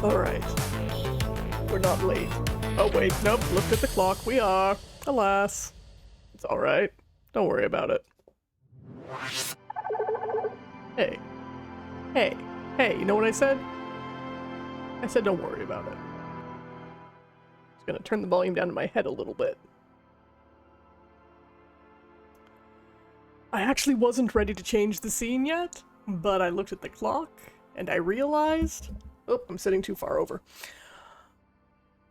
Alright. We're not late. Oh wait, nope, looked at the clock. We are. Alas. It's alright. Don't worry about it. Hey. Hey. Hey, you know what I said? I said don't worry about it. Just gonna turn the volume down in my head a little bit. I actually wasn't ready to change the scene yet, but I looked at the clock, and I realized... Oh, I'm sitting too far over.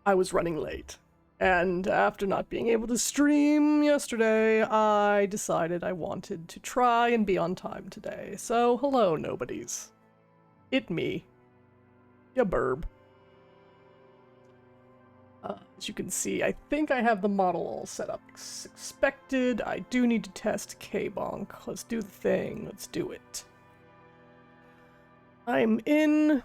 I was running late. And after not being able to stream yesterday, I decided I wanted to try and be on time today. So, hello, nobodies. It me. Ya burb. As you can see, I think I have the model all set up as expected. I do need to test K-Bonk. Let's do the thing. Let's do it. I'm in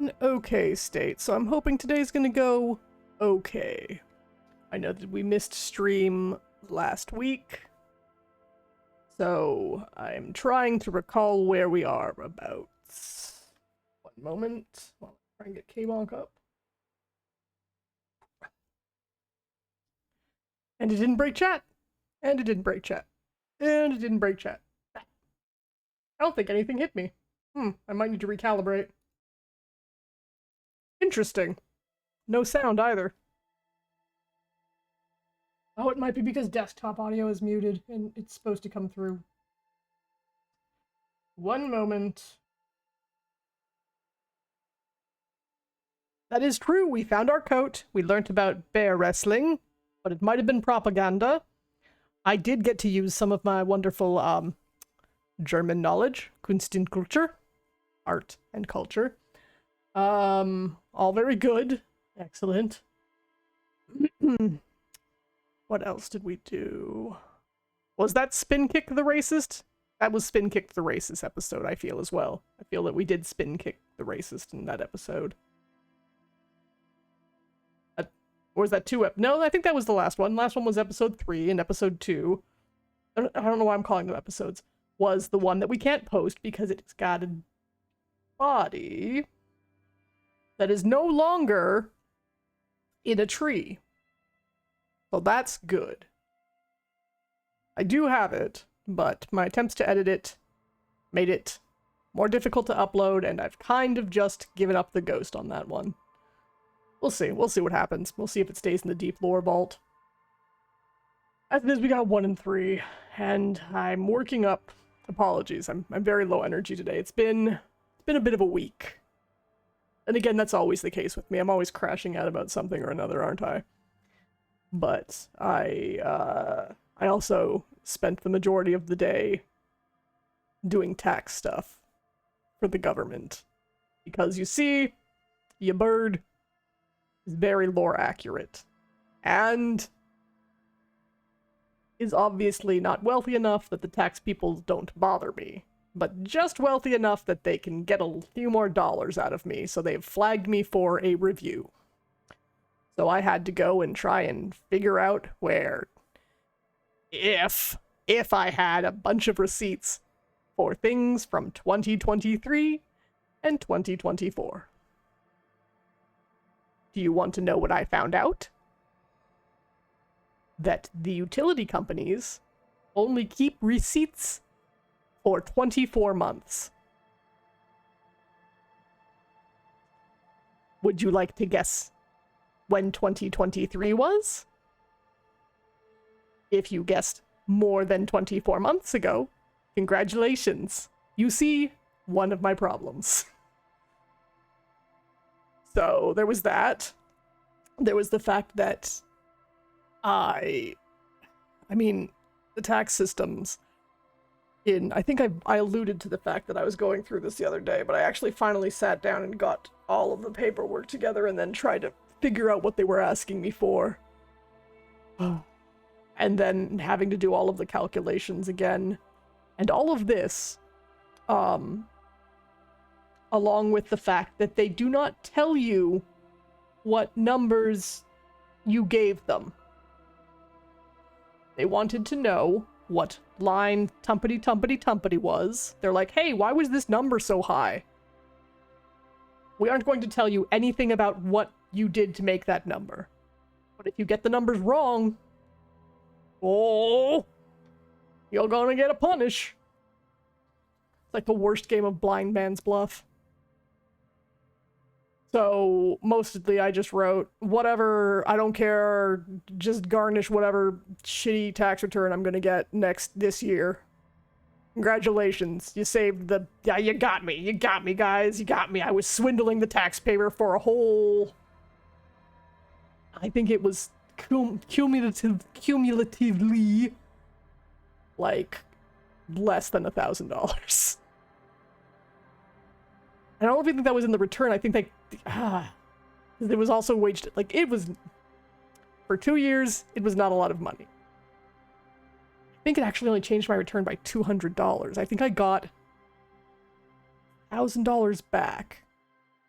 an okay state, so I'm hoping today's gonna go okay. I know that we missed stream last week, so I'm trying to recall where we are about. One moment. Well, try and get K-Bonk up. And it didn't break chat. And it didn't break chat. And it didn't break chat. I don't think anything hit me. I might need to recalibrate. Interesting. No sound either. Oh, it might be because desktop audio is muted and it's supposed to come through. One moment. That is true. We found our coat. We learnt about bear wrestling, but it might have been propaganda. I did get to use some of my wonderful German knowledge, Kunst und Kultur, art and culture. All very good. Excellent. What else did we do? Was that Spin Kick the Racist? That was Spin Kick the Racist episode, I feel, as well. I feel that we did Spin Kick the Racist in that episode. Or was that No, I think that was the last one. Last one was episode 3, and episode 2, I don't know why I'm calling them episodes, was the one that we can't post because it's got a body that is no longer in a tree. So that's good. I do have it, but my attempts to edit it made it more difficult to upload, and I've kind of just given up the ghost on that one. We'll see. We'll see what happens. We'll see if it stays in the deep lore vault. As it is, we got 1 and 3, and I'm working up. Apologies, I'm very low energy today. It's been a bit of a week. And again, that's always the case with me. I'm always crashing out about something or another, aren't I? But I also spent the majority of the day doing tax stuff for the government. Because you see, ya bird is very lore accurate. And is obviously not wealthy enough that the tax people don't bother me, but just wealthy enough that they can get a few more dollars out of me, so they've flagged me for a review. So I had to go and try and figure out where, if I had a bunch of receipts for things from 2023 and 2024. Do you want to know what I found out? That the utility companies only keep receipts for 24 months. Would you like to guess when 2023 was? If you guessed more than 24 months ago, congratulations. You see one of my problems. So there was that. There was the fact that I mean, the tax systems I think I alluded to the fact that I was going through this the other day, but I actually finally sat down and got all of the paperwork together and then tried to figure out what they were asking me for. And then having to do all of the calculations again. And all of this, along with the fact that they do not tell you what numbers you gave them. They wanted to know what line tumpity was. They're like, hey, why was this number so high? We aren't going to tell you anything about what you did to make that number. But if you get the numbers wrong, oh, you're gonna get a punish. It's like the worst game of blind man's bluff. So, mostly I just wrote, whatever, I don't care, just garnish whatever shitty tax return I'm gonna get this year. Congratulations, you saved the... Yeah, you got me, guys, you got me. I was swindling the taxpayer for a whole... I think it was cumulatively, like, less than $1,000. I don't even think that was in the return. I think it was also waged, like, it was, for 2 years, it was not a lot of money. I think it actually only changed my return by $200. I think I got $1,000 back.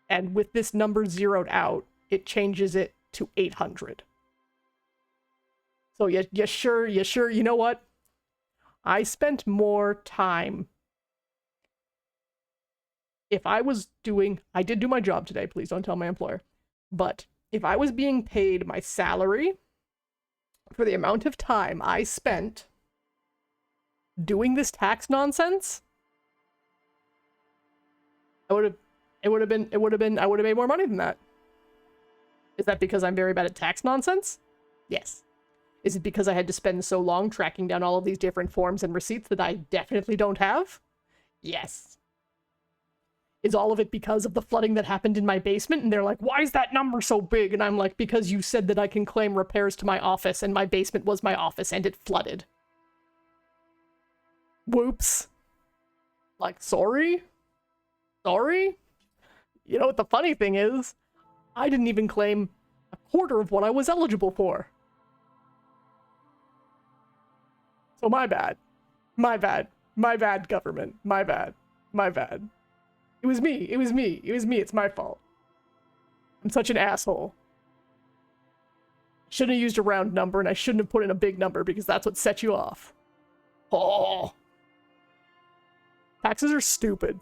And with this number zeroed out, it changes it to 800. So you sure, you know what? I spent more time. If I was doing, I did do my job today, please don't tell my employer. But if I was being paid my salary for the amount of time I spent doing this tax nonsense, I would have made more money than that. Is that because I'm very bad at tax nonsense? Yes. Is it because I had to spend so long tracking down all of these different forms and receipts that I definitely don't have? Yes. Is all of it because of the flooding that happened in my basement? And they're like, why is that number so big? And I'm like, because you said that I can claim repairs to my office, and my basement was my office, and it flooded. Whoops. Like, sorry? Sorry? You know what the funny thing is? I didn't even claim a quarter of what I was eligible for. So my bad. My bad. My bad, government. My bad. My bad. It was me. It was me. It was me. It's my fault. I'm such an asshole. Shouldn't have used a round number, and I shouldn't have put in a big number, because that's what set you off. Oh. Taxes are stupid.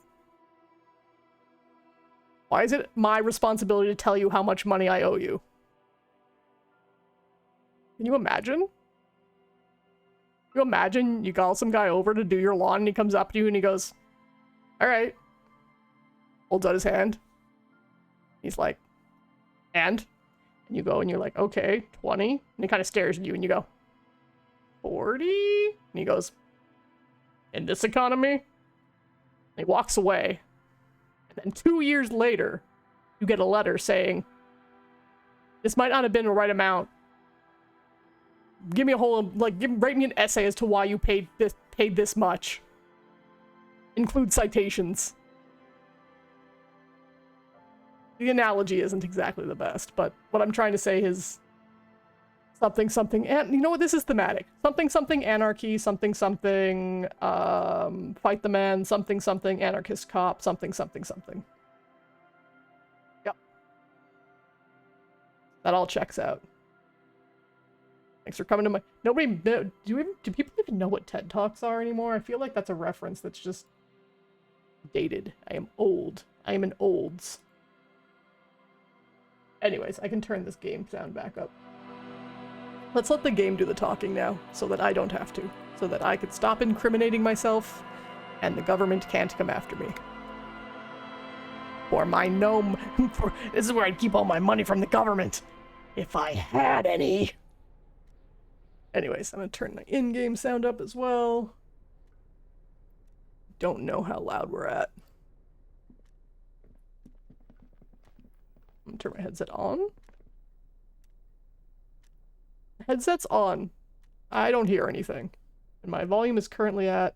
Why is it my responsibility to tell you how much money I owe you? Can you imagine? Can you imagine you call some guy over to do your lawn, and he comes up to you and he goes, all right. Holds out his hand. He's like, and you go and you're like, okay, 20. And he kind of stares at you and you go, 40? And he goes, in this economy? And he walks away. And then 2 years later, you get a letter saying, this might not have been the right amount. Give me a whole, like, write me an essay as to why you paid this much. Include citations. The analogy isn't exactly the best, but what I'm trying to say is something, and you know what, this is thematic. Something anarchy, something, fight the man, something, anarchist cop, something. Yep. That all checks out. Thanks for coming to my... do people even know what TED Talks are anymore? I feel like that's a reference that's just dated. I am old. I am an olds. Anyways, I can turn this game sound back up. Let's let the game do the talking now, so that I don't have to. So that I could stop incriminating myself, and the government can't come after me. For my gnome... this is where I'd keep all my money from the government. If I had any. Anyways, I'm gonna turn my in-game sound up as well. Don't know how loud we're at. I'm gonna turn my headset on. Headset's on. I don't hear anything. And my volume is currently at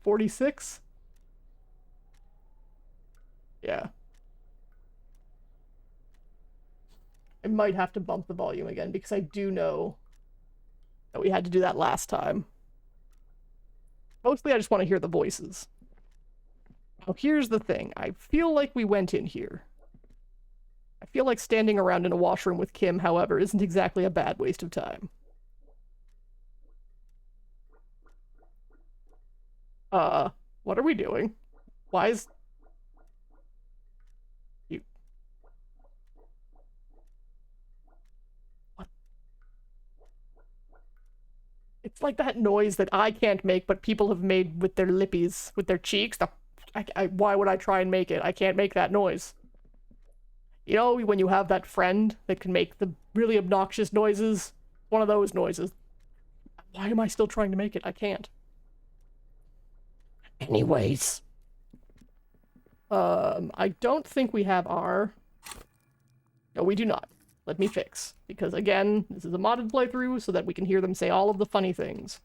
46. Yeah. I might have to bump the volume again because I do know that we had to do that last time. Mostly I just want to hear the voices. Now here's the thing. I feel like we went in here. I feel like standing around in a washroom with Kim, however, isn't exactly a bad waste of time. What are we doing? Why is... It's like that noise that I can't make, but people have made with their lippies, with their cheeks. Why would I try and make it? I can't make that noise. You know, when you have that friend that can make the really obnoxious noises? One of those noises. Why am I still trying to make it? I can't. Anyways. I don't think we have our... No, we do not. Let me fix. Because, again, this is a modded playthrough so that we can hear them say all of the funny things.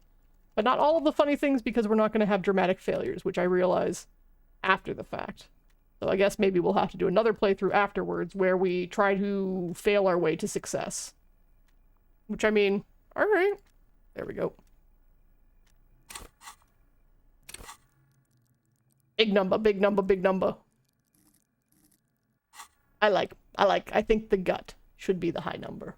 But not all of the funny things because we're not going to have dramatic failures, which I realize after the fact. So I guess maybe we'll have to do another playthrough afterwards where we try to fail our way to success. Which, I mean, alright. There we go. Big number, big number, big number. I think the gut should be the high number.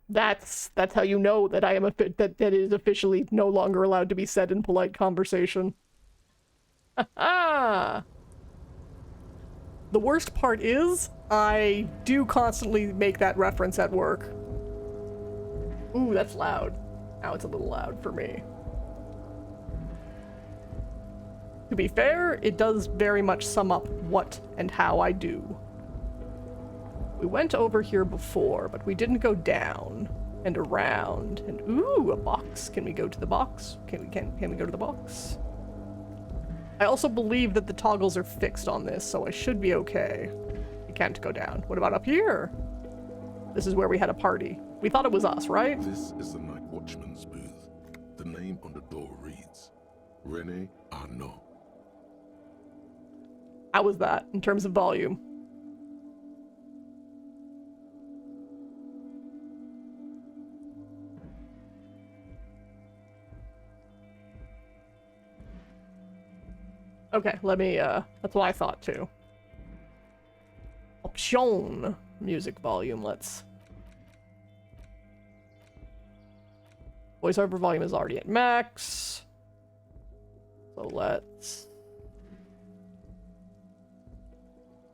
That's how you know that I am that is officially no longer allowed to be said in polite conversation. The worst part is, I do constantly make that reference at work. Ooh, that's loud. Now it's a little loud for me. To be fair, it does very much sum up what and how I do. We went over here before, but we didn't go down and around. And ooh, a box. Can we go to the box? Can we go to the box? I also believe that the toggles are fixed on this, so I should be okay. We can't go down. What about up here? This is where we had a party. We thought it was us, right? This is the night watchman's booth. The name on the door reads, René Arnaud. How was that in terms of volume? Okay, let me, that's what I thought too. Option. Music volume, let's... Voiceover volume is already at max. So let's...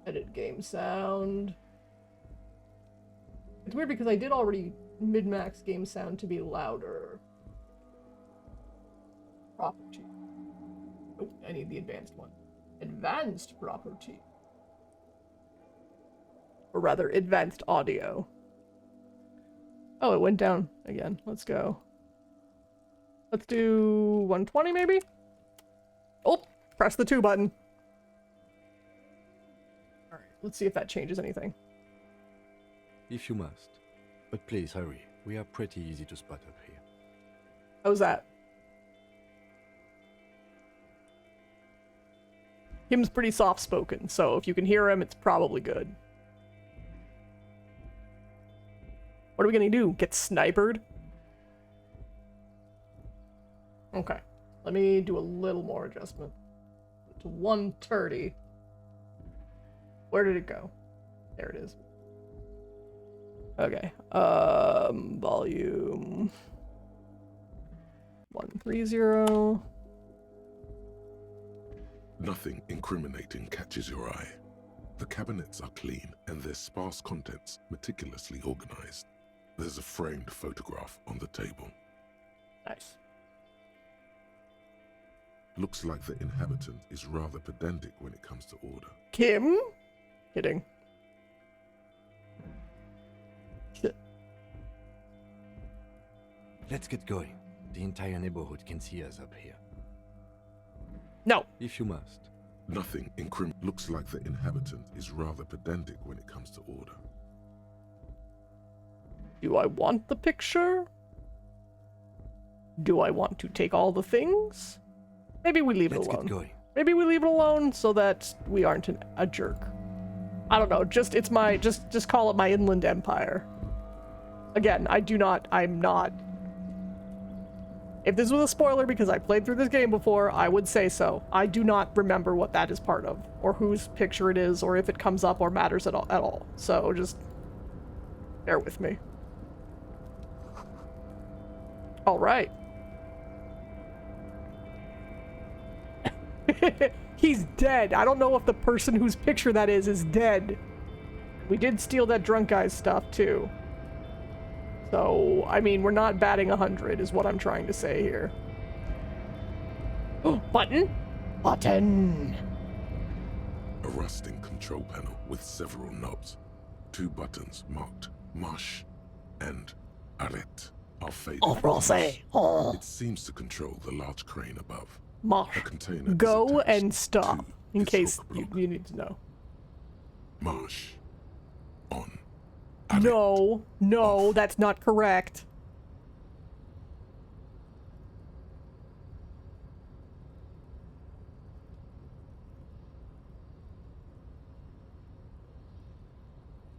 Edit game sound. It's weird because I did already mid-max game sound to be louder. Property. Oh, I need the advanced one. Advanced property. Or rather, advanced audio. Oh, it went down again. Let's go. Let's do 120 maybe? Oh, press the 2 button. Alright, let's see if that changes anything. If you must. But please hurry. We are pretty easy to spot up here. How's that? Him's pretty soft-spoken, so if you can hear him, it's probably good. What are we gonna do? Get snipered? Okay. Let me do a little more adjustment. To 130. Where did it go? There it is. Okay. Volume 130. Nothing incriminating catches your eye. The cabinets are clean and their sparse contents meticulously organized. There's a framed photograph on the table. Nice. Looks like the inhabitant is rather pedantic when it comes to order. Kim? Kidding. Shit. Let's get going. The entire neighborhood can see us up here. No. If you must. Nothing looks like the inhabitant is rather pedantic when it comes to order. Do I want the picture? Do I want to take all the things? Maybe we leave it alone. Let's get going. Maybe we leave it alone so that we aren't a jerk. I don't know, it's my, just call it my inland empire. Again, I'm not. If this was a spoiler because I played through this game before, I would say so. I do not remember what that is part of, or whose picture it is, or if it comes up or matters at all. So just bear with me. All right. He's dead. I don't know if the person whose picture that is dead. We did steal that drunk guy's stuff, too. So, I mean, we're not batting 100, is what I'm trying to say here. Oh, button? Button! A rusting control panel with several knobs. 2 buttons marked Marche and Arrête are faded. En français. Oh. It seems to control the large crane above. Marche. A container is Go attached and stop, to in its case hook you block. need to know. Marche. On. No, no, Off. that's not correct.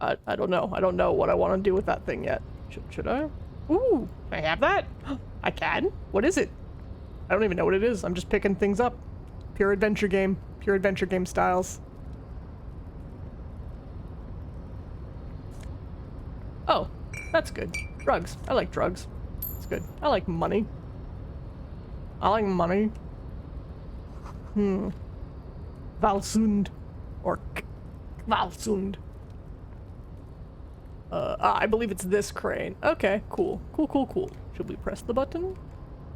I don't know. I don't know what I want to do with that thing yet. Should I? Ooh, I have that? I can? What is it? I don't even know what it is. I'm just picking things up. Pure adventure game. Pure adventure game styles. Oh, that's good. Drugs. I like drugs. It's good. I like money. I like money. Valsund. Or Valsund. I believe it's this crane. Okay, cool. Cool. Should we press the button?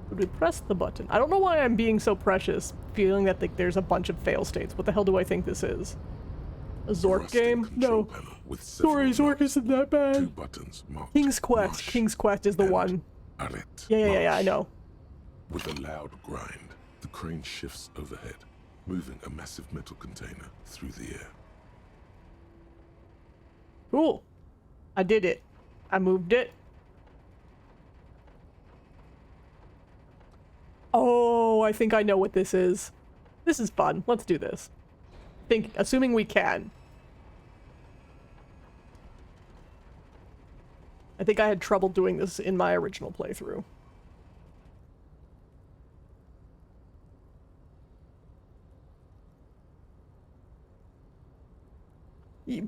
Should we press the button? I don't know why I'm being so precious, feeling that there's a bunch of fail states. What the hell do I think this is? A Zork Rusting game? control No. panel with Sorry, several Zork knobs. isn't that 2 bad. buttons marked King's Quest. Marche King's Quest is the and one. Arrête. Yeah, I Marche. know. With a loud grind, the crane shifts overhead, moving a massive metal container through the air. Cool. I did it. I moved it. Oh, I think I know what this is. This is fun. Let's do this. Assuming we can. I think I had trouble doing this in my original playthrough.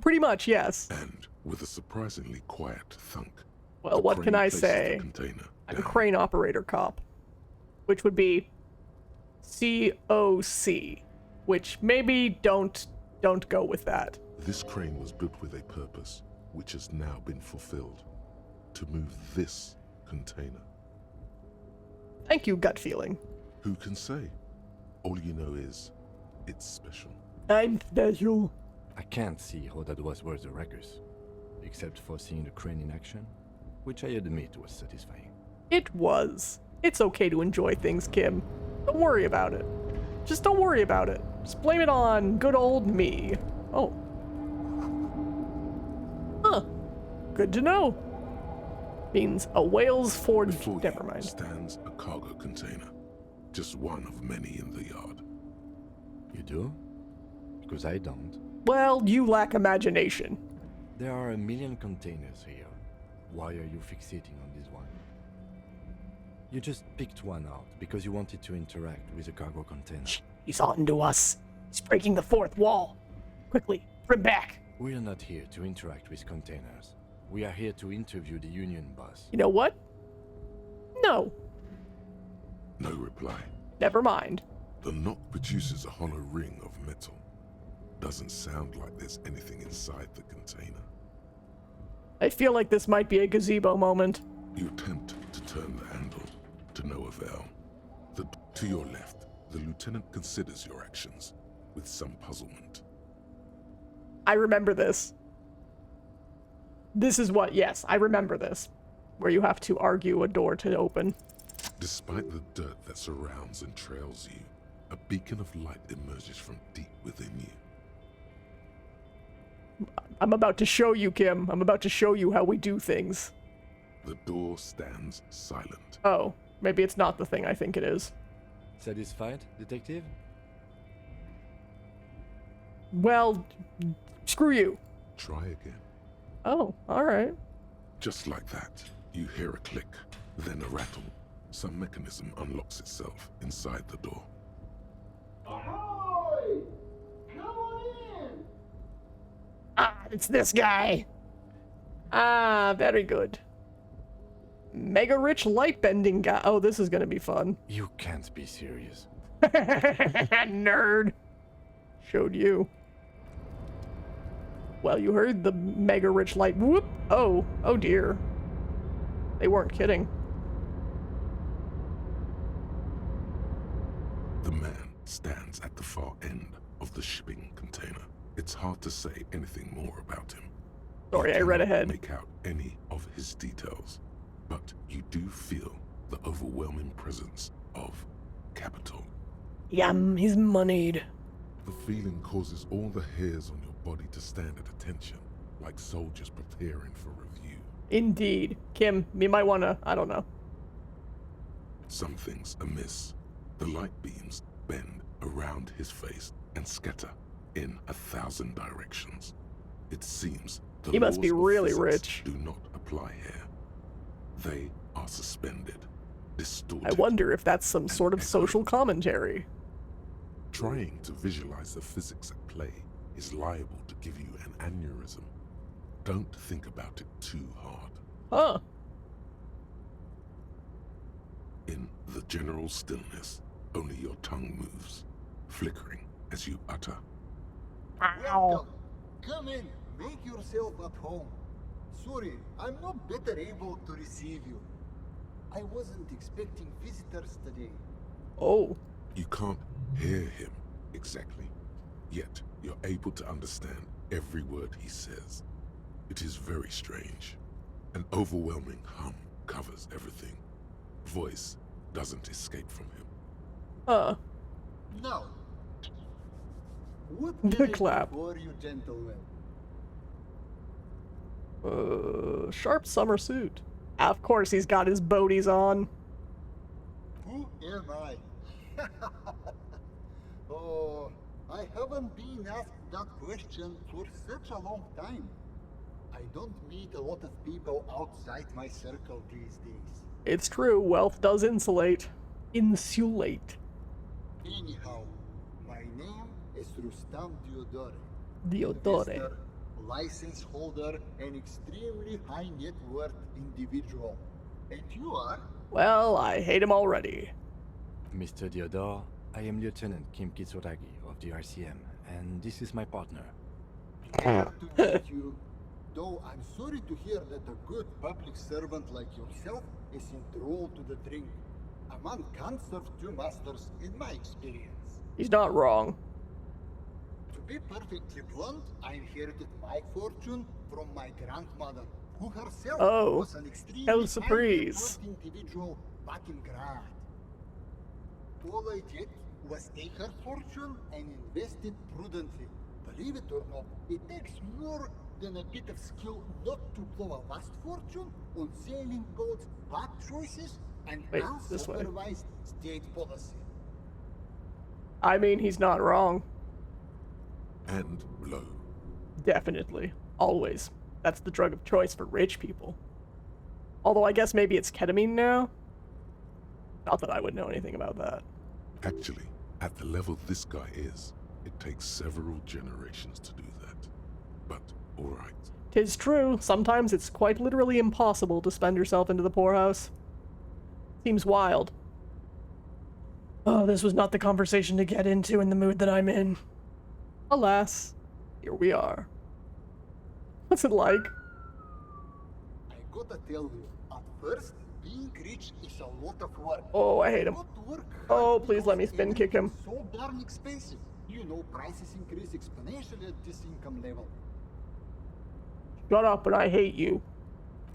Pretty much, yes. And with a surprisingly quiet thunk, Well, the what crane can I places say? the container I'm a down. crane operator cop, which would be COC, which maybe don't go with that. This crane was built with a purpose, which has now been fulfilled. To move this container. Thank you, gut feeling. Who can say? All you know is, it's special. I'm special. I can't see how that was worth the wreckers, except for seeing the crane in action, which I admit was satisfying. It was. It's okay to enjoy things, Kim. Don't worry about it. Just don't worry about it. Just blame it on good old me. Oh. Huh. Good to know. Means a whale's forged. Before Never you mind. stands a cargo container, just one of many in the yard. You do? Because I don't. Well, you lack imagination. There are a million containers here. Why are you fixating on this one? You just picked one out because you wanted to interact with a cargo container. He's on to us. He's breaking the fourth wall. Quickly, bring back. We are not here to interact with containers. We are here to interview the Union boss. You know what? No. No reply. Never mind. The knock produces a hollow ring of metal. Doesn't sound like there's anything inside the container. I feel like this might be a gazebo moment. You attempt to turn the handle, to no avail. To your left, the lieutenant considers your actions with some puzzlement. I remember this. This is what, yes, I remember this. Where you have to argue a door to open. Despite the dirt that surrounds and trails you, a beacon of light emerges from deep within you. I'm about to show you, Kim. I'm about to show you how we do things. The door stands silent. Oh, maybe it's not the thing I think it is. Satisfied, detective? Well, screw you. Try again. Oh, alright. Just like that, you hear a click, then a rattle. Some mechanism unlocks itself inside the door. Ahoy! Come on in! Ah, it's this guy. Ah, very good. Mega rich light bending guy. Oh, this is gonna be fun. You can't be serious. Nerd. Showed you. Well, you heard the mega rich light. Whoop! Oh, oh dear. They weren't kidding. The man stands at the far end of the shipping container. It's hard to say anything more about him. Sorry, You I read cannot ahead. Make out any of his details, but you do feel the overwhelming presence of capital. Yum, he's moneyed. The feeling causes all the hairs on your body to stand at attention, like soldiers preparing for review. Indeed. Kim, you might wanna, I don't know. Something's amiss. The light beams bend around his face and scatter in 1,000 directions. It seems the He must be laws of really physics rich. do not apply here. They are suspended, distorted. I wonder if that's some sort of social commentary. Trying to visualize the physics at play is liable to give you an aneurysm. Don't think about it too hard. Huh. In the general stillness, only your tongue moves, flickering as you utter. Welcome. Come in. Make yourself at home. Sorry, I'm not better able to receive you. I wasn't expecting visitors today. Oh. You can't hear him exactly, yet you're able to understand every word he says. It is very strange. An overwhelming hum covers everything. Voice doesn't escape from him. Huh. Now, what The can I clap. do for you, gentlemen? Sharp summer suit. Of course he's got his boaties on. Who am I? Oh, I haven't been asked that question for such a long time. I don't meet a lot of people outside my circle these days. It's true, wealth does insulate. Insulate. Anyhow, my name is Rustam Diodore. Diodore. Investor, license holder, and extremely high net worth individual. And you are? Well, I hate him already. Mr. Diodore, I am Lieutenant Kim Kitsuragi of the RCM, and this is my partner. Glad to meet you. Though I'm sorry to hear that a good public servant like yourself is enthralled to the drink. A man can't serve two masters, in my experience. He's not wrong. To be perfectly blunt, I inherited my fortune from my grandmother, who herself Oh, was an extremely how high net surprise. worth individual back in Grad. All I did was take her fortune and invest it prudently. Believe it or not, it takes more than a bit of skill not to blow a vast fortune on sailing boats, bad choices, and Wait, this way. unsupervised state policy. I mean, he's not wrong. And low. Definitely. Always. That's the drug of choice for rich people. Although I guess maybe it's ketamine now? Not that I would know anything about that. Actually, at the level this guy is, it takes several generations to do that. But, alright. 'Tis true, sometimes it's quite literally impossible to spend yourself into the poorhouse. Seems wild. Oh, this was not the conversation to get into in the mood that I'm in. Alas, here we are. What's it like? I gotta tell you, at first, being rich is a lot of work. Oh, I hate him. Got to work Oh, hard please let me because spin kick him. everything's so darn expensive. You know, prices increase exponentially at this income level. Shut up and I hate you.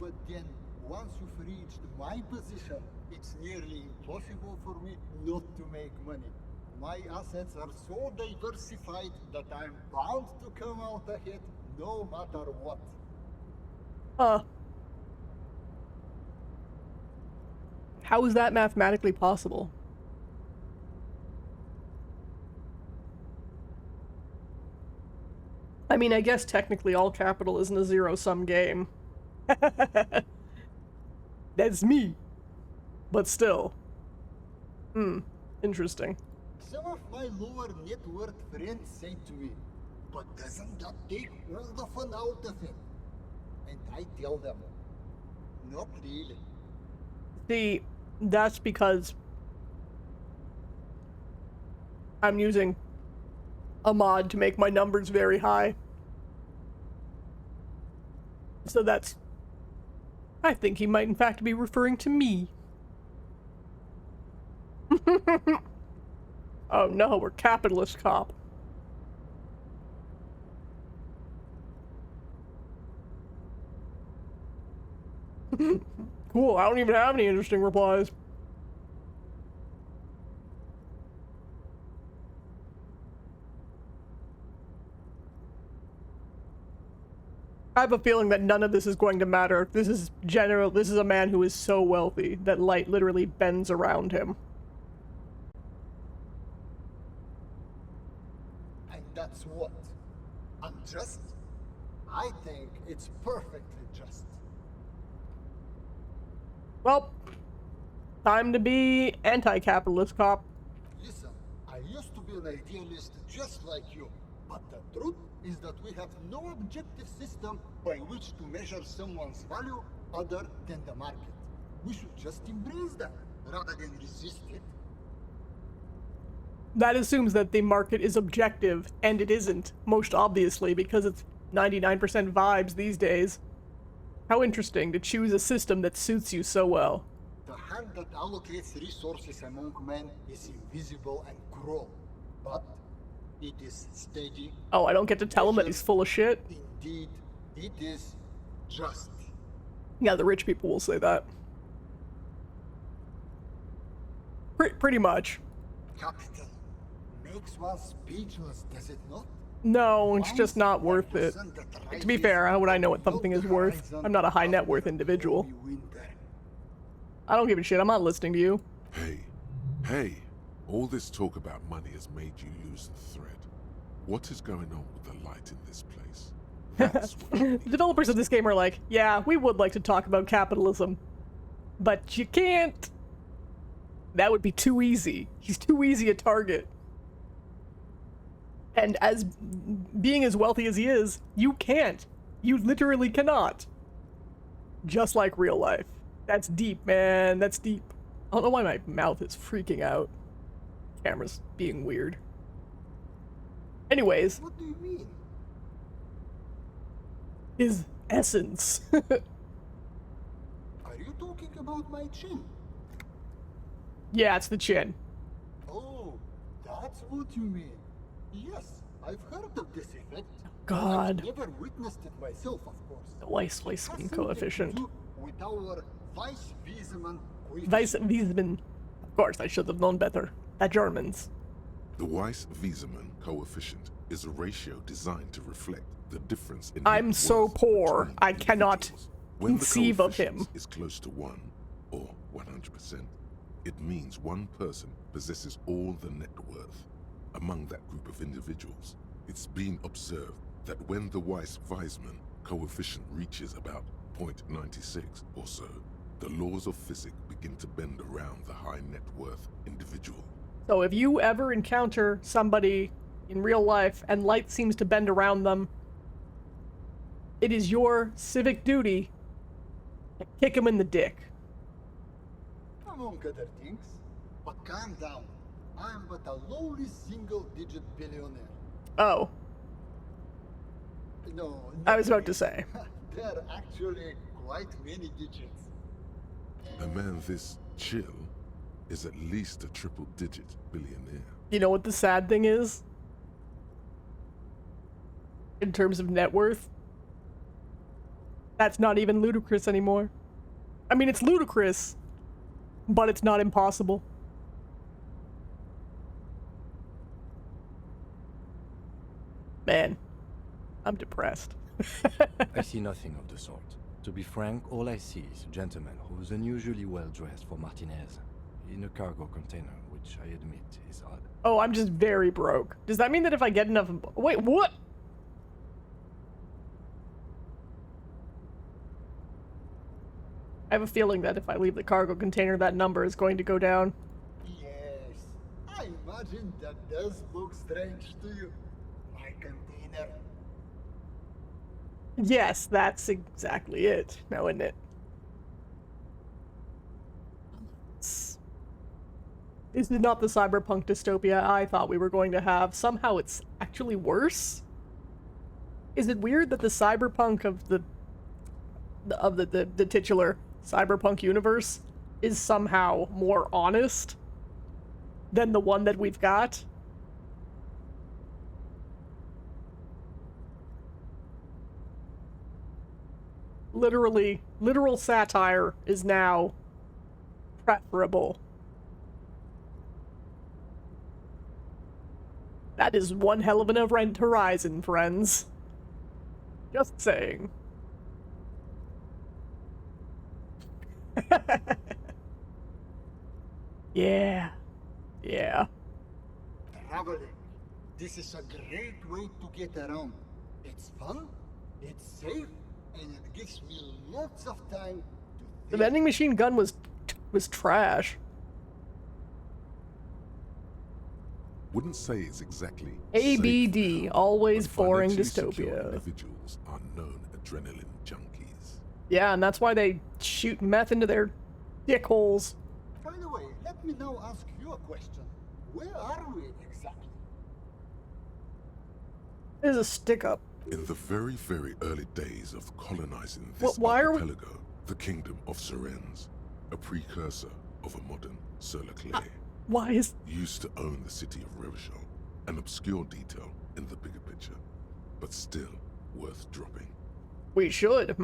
But then, once you've reached my position, it's nearly impossible for me not to make money. My assets are so diversified that I'm bound to come out ahead no matter what. Huh. How is that mathematically possible? I mean, I guess technically all capital isn't a zero-sum game. That's me. But still. Interesting. Some of my lower net worth friends say to me, but doesn't that take all the fun out of it? And I tell them, not really. See, that's because I'm using a mod to make my numbers very high. So that's... I think he might in fact be referring to me. Oh no, we're capitalist cop. Cool, I don't even have any interesting replies. I have a feeling that none of this is going to matter. This is a man who is so wealthy that light literally bends around him. And that's what? Unjust? I think it's perfectly just. Well, time to be anti-capitalist cop. Listen, I used to be an idealist just like you, but the truth is that we have no objective system by which to measure someone's value other than the market. We should just embrace that rather than resist it. That assumes that the market is objective, and it isn't, most obviously, because it's 99% vibes these days. How interesting to choose a system that suits you so well. The hand that allocates resources among men is invisible and cruel, but it is steady. Oh, I don't get to tell him that he's full of shit? Indeed, it is just. Yeah, the rich people will say that. Pretty much. Capital makes one speechless, does it not? No, it's just not worth it. To be fair, how would I know what something is worth? I'm not a high net worth individual. I don't give a shit, I'm not listening to you. Hey, all this talk about money has made you lose the thread. What is going on with the light in this place? That's what I need. The developers of this game are like, yeah, we would like to talk about capitalism, but you can't. That would be too easy. He's too easy a target. And as being as wealthy as he is, you can't. You literally cannot. Just like real life. That's deep, man. That's deep. I don't know why my mouth is freaking out. Camera's being weird. Anyways. What do you mean? His essence. Are you talking about my chin? Yeah, it's the chin. Oh, that's what you mean. Yes, I've heard of this effect. God. I've never witnessed it myself, of course. The Weiss-Weissman coefficient. With our Weiss-Weissman coefficient. Weiss-Weissman. Of course, I should have known better. The Germans. The Weiss-Weissman coefficient is a ratio designed to reflect the difference in I'm net so worth poor, between I cannot individuals. When the conceive of him. coefficient is close to 1 or 100%, it means one person possesses all the net worth. Among that group of individuals, it's been observed that when the Weiss-Weissman coefficient reaches about 0.96 or so, the laws of physics begin to bend around the high net worth individual. So if you ever encounter somebody in real life and light seems to bend around them, it is your civic duty to kick him in the dick. Among other things. But calm down. I am but a lowly single-digit billionaire. Oh, No, I was about to say. there are actually quite many digits. A man this chill is at least a triple-digit billionaire. You know what the sad thing is? In terms of net worth? That's not even ludicrous anymore. I mean, it's ludicrous, but it's not impossible. Man, I'm depressed. I see nothing of the sort. To be frank, all I see is a gentleman who is unusually well dressed for Martinez, in a cargo container, which I admit is odd. Oh, I'm just very broke. Does that mean that if I get enough... Wait, what? I have a feeling that if I leave the cargo container, that number is going to go down. Yes, I imagine that does look strange to you. My container. Yes, that's exactly it, now isn't it? This is not the cyberpunk dystopia I thought we were going to have. Somehow it's actually worse? Is it weird that the cyberpunk of the the titular cyberpunk universe is somehow more honest than the one that we've got. Literal satire is now preferable. That is one hell of an event horizon, friends. Just saying. Yeah. Yeah. Traveling. This is a great way to get around. It's fun, it's safe, and it gives me lots of time to The think. vending machine gun was trash. Wouldn't say it's exactly ABD, safe, always but boring financially secure dystopia. Individuals are known adrenaline junkies. Yeah, and that's why they shoot meth into their dick holes. By the way, let me now ask you a question. Where are we exactly? This is a stick-up. In the very, very early days of colonizing this Why are we- archipelago, the kingdom of Sirens, a precursor of a modern Solar Clay, Why is... used to own the city of Revachol, an obscure detail in the bigger picture, but still worth dropping. We should,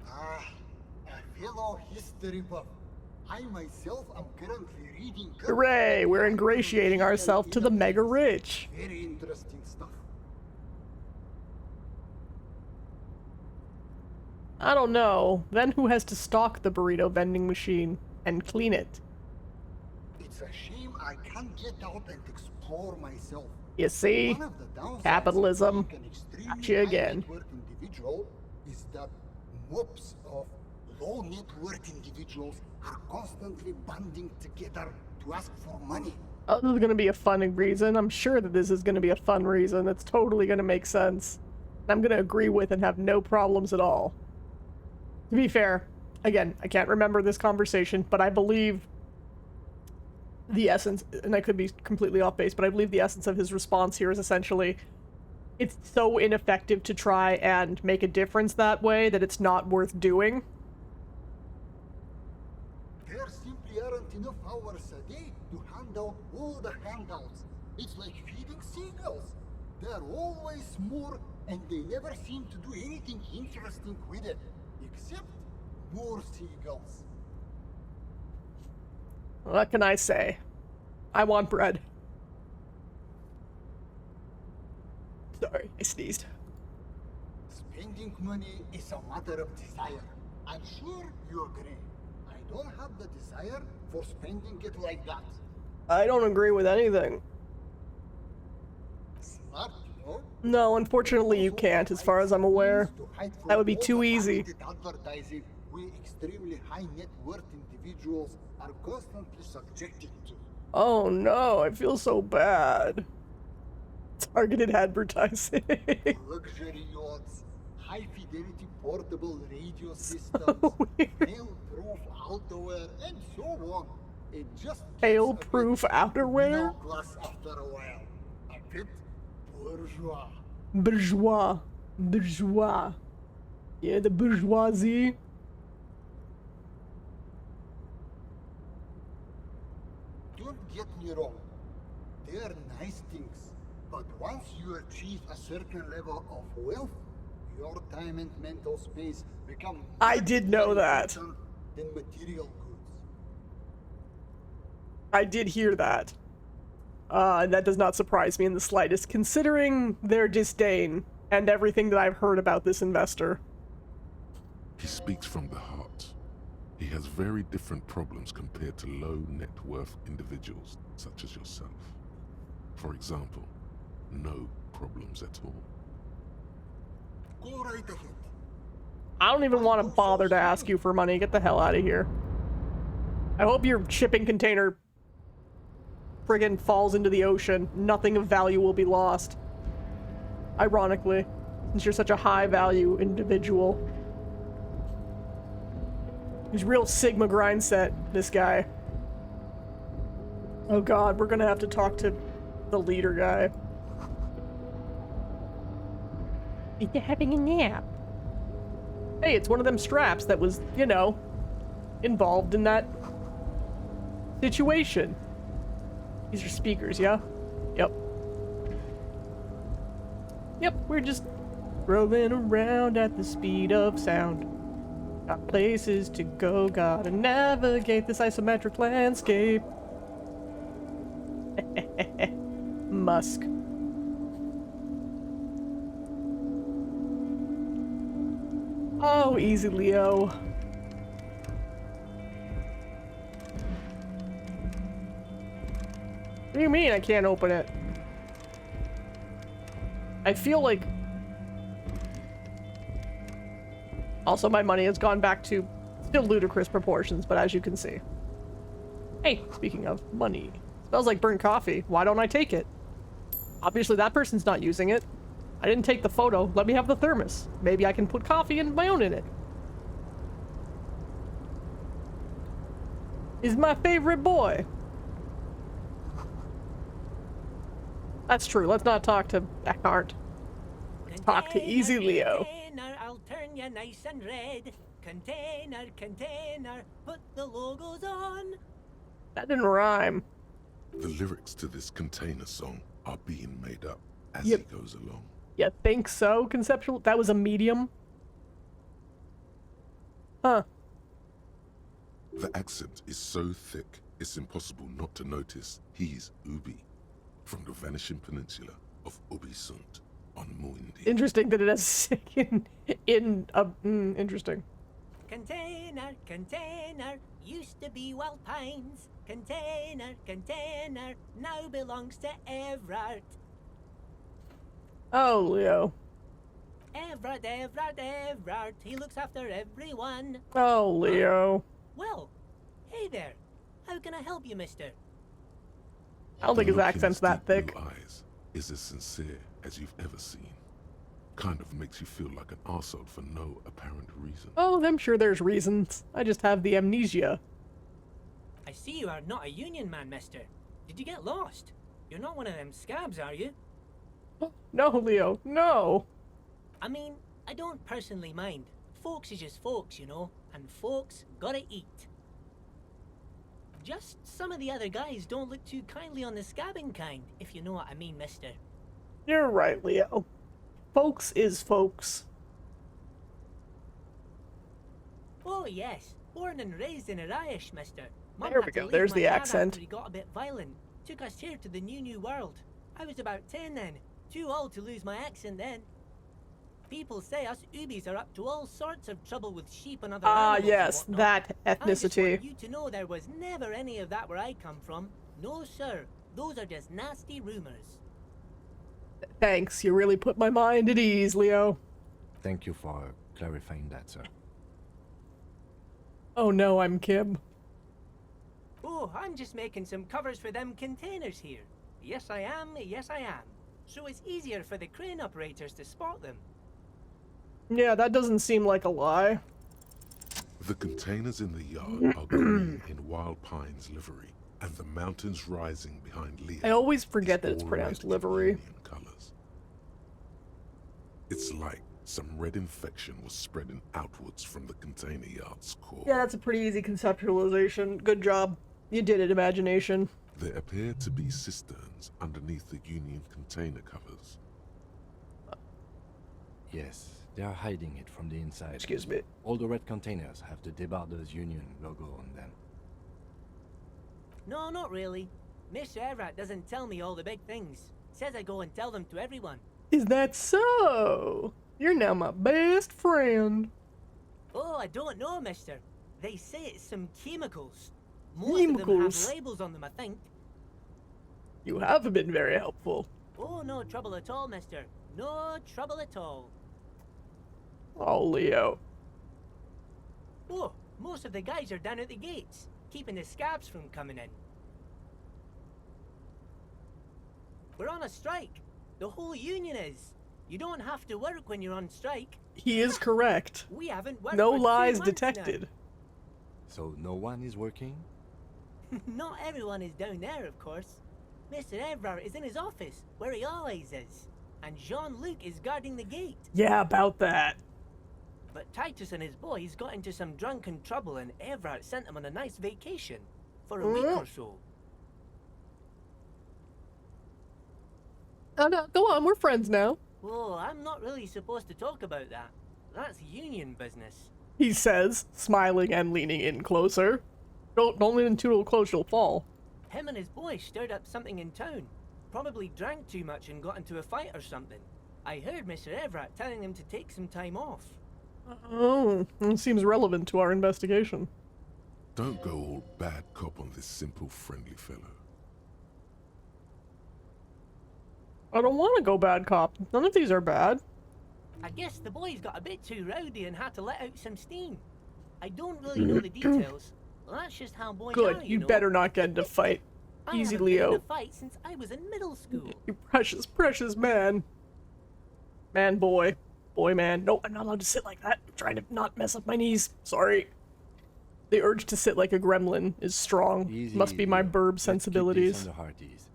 Ah, a fellow history buff. I myself am currently reading... Hooray, we're ingratiating ourselves to the mega rich. Very interesting stuff. I don't know. Then who has to stock the burrito vending machine and clean it? It's a shame I can't get out and explore myself. You see? One of the downsides Capitalism. of being an extremely Got you again. high-net-worth individual is that mobs of low-net-worth individuals are constantly banding together to ask for money. Oh, this is gonna be a fun reason. I'm sure that this is gonna be a fun reason. It's totally gonna make sense. I'm gonna agree with and have no problems at all. To be fair, again, I can't remember this conversation, but I believe the essence, and I could be completely off base, but I believe the essence of his response here is essentially, it's so ineffective to try and make a difference that way that it's not worth doing. There simply aren't enough hours a day to hand out all the handouts. It's like feeding seagulls. There are always more, and they never seem to do anything interesting with it, except more seagulls. What can I say? I want bread. Sorry, I sneezed. Spending money is a matter of desire. I'm sure you agree. I don't have the desire for spending it like that. I don't agree with anything. Smart, you know? No, unfortunately you can't, as far as I'm aware. That would be too easy. Advertising we extremely high net worth individuals are constantly subjected to. Oh no, I feel so bad. Targeted advertising. Luxury yachts, high fidelity portable radio systems, weird. hail-proof outerwear, and so on. It just gets Hail-proof a bit outerwear? middle class after a while. A bit bourgeois. Bourgeois. Bourgeois. Yeah, the bourgeoisie. Don't get me wrong. They are nice things. But once you achieve a certain level of wealth, your time and mental space become I much did know more that. important than material goods. I did hear that. And that does not surprise me in the slightest, considering their disdain and everything that I've heard about this investor. He speaks from the heart. He has very different problems compared to low net worth individuals such as yourself. For example, no problems at all. Go right ahead. I don't even want to bother to ask you for money. Get the hell out of here. I hope your shipping container friggin' falls into the ocean. Nothing of value will be lost. Ironically, since you're such a high value individual. He's real Sigma Grindset, this guy. Oh god, we're gonna have to talk to the leader guy. You're having a nap. Hey, it's one of them straps that was, you know, involved in that situation. These are speakers, yeah? Yep. Yep, we're just rolling around at the speed of sound. Got places to go, gotta navigate this isometric landscape. Musk. Oh, easy, Leo. What do you mean I can't open it? I feel like... Also, my money has gone back to still ludicrous proportions, but as you can see. Hey, speaking of money. Smells like burnt coffee. Why don't I take it? Obviously, that person's not using it. I didn't take the photo. Let me have the thermos. Maybe I can put coffee and my own in it. Is my favorite boy. That's true. Let's not talk to Eckhart. Let's talk to Easy Leo. Container, I'll turn you nice and red. Container, container, put the logos on. That didn't rhyme. The lyrics to this container song are being made up as Yep. he goes along. You think so? Conceptual? That was a medium? Huh. The accent is so thick, it's impossible not to notice he's Ubi, from the vanishing peninsula of Ubisunt on Muindi. Interesting that it has interesting. Container, container, used to be Wild Pines. Container, container, now belongs to Everard. Oh, Leo. Everard, Everard, Everard, he looks after everyone. Oh, Leo. Well, hey there. How can I help you, mister? I don't think his The look in accent's his that deep thick. blue eyes is as sincere as you've ever seen. Kind of makes you feel like an arsehole for no apparent reason. Oh, I'm sure there's reasons. I just have the amnesia. I see you are not a union man, mister. Did you get lost? You're not one of them scabs, are you? No, Leo, no. I mean, I don't personally mind. Folks is just folks, you know, and folks gotta eat. Just some of the other guys don't look too kindly on the scabbing kind, if you know what I mean, mister. You're right, Leo. Folks is folks. Oh yes, born and raised in Arish, mister. Mum There had we to go, leave there's my the dad accent. after he got a bit violent. Took us here to the new world. I was about 10 then, too old to lose my accent then. People say us Ubis are up to all sorts of trouble with sheep and other Ah, animals yes, and whatnot. that I just ethnicity. want you to know there was never any of that where I come from. No, sir. Those are just nasty rumors. Thanks, you really put my mind at ease, Leo. Thank you for clarifying that, sir. Oh no, I'm Kim. Oh, I'm just making some covers for them containers here. Yes, I am. Yes, I am. So it's easier for the crane operators to spot them. Yeah, that doesn't seem like a lie. The containers in the yard are green in Wild Pine's livery, and the mountains rising behind Leo. I always forget that is it's all pronounced red in livery. Union colours. It's like some red infection was spreading outwards from the container yard's core. Yeah, that's a pretty easy conceptualization. Good job. You did it, imagination. There appear to be cisterns underneath the Union container covers. Yes, they are hiding it from the inside. Excuse me. All the red containers have the Debarders Union logo on them. No, not really. Mr. Everett doesn't tell me all the big things. Says I go and tell them to everyone. Is that so? You're now my best friend. Oh, I don't know, mister. They say it's some chemicals. Most of them Chemicals? have labels on them, I think. You have been very helpful. Oh, no trouble at all, mister. No trouble at all. Oh, Leo. Oh, most of the guys are down at the gates, keeping the scabs from coming in. We're on a strike. The whole union is. You don't have to work when you're on strike. He is correct. We haven't worked No for 2 lies months detected. So no one is working? now. Not everyone is down there, of course. Mr. Everard is in his office, where he always is. and Jean-Luc is guarding the gate. Yeah, about that. But Titus and his boys got into some drunken trouble and Everard sent them on a nice vacation for a week or so. Oh, no, go on, we're friends now. Oh, I'm not really supposed to talk about that. That's union business. He says, smiling and leaning in closer. Don't lean in too close, you'll fall. Him and his boys stirred up something in town. Probably drank too much and got into a fight or something. I heard Mr. Everett telling them to take some time off. Oh, it seems relevant to our investigation. Don't go all bad cop on this simple, friendly fellow. I don't want to go bad cop. None of these are bad. I guess the boys got a bit too rowdy and had to let out some steam. I don't really know the details. That's just how boys Good, are, you know. better not get into a fight. I Easy, haven't been in Leo. a fight since I was in middle school. You precious, precious man. Man, boy. Boy, man. No, I'm not allowed to sit like that. I'm trying to not mess up my knees. Sorry. The urge to sit like a gremlin is strong. Easy, Must be my Leo. burb Let's keep this sensibilities. on the heart ease.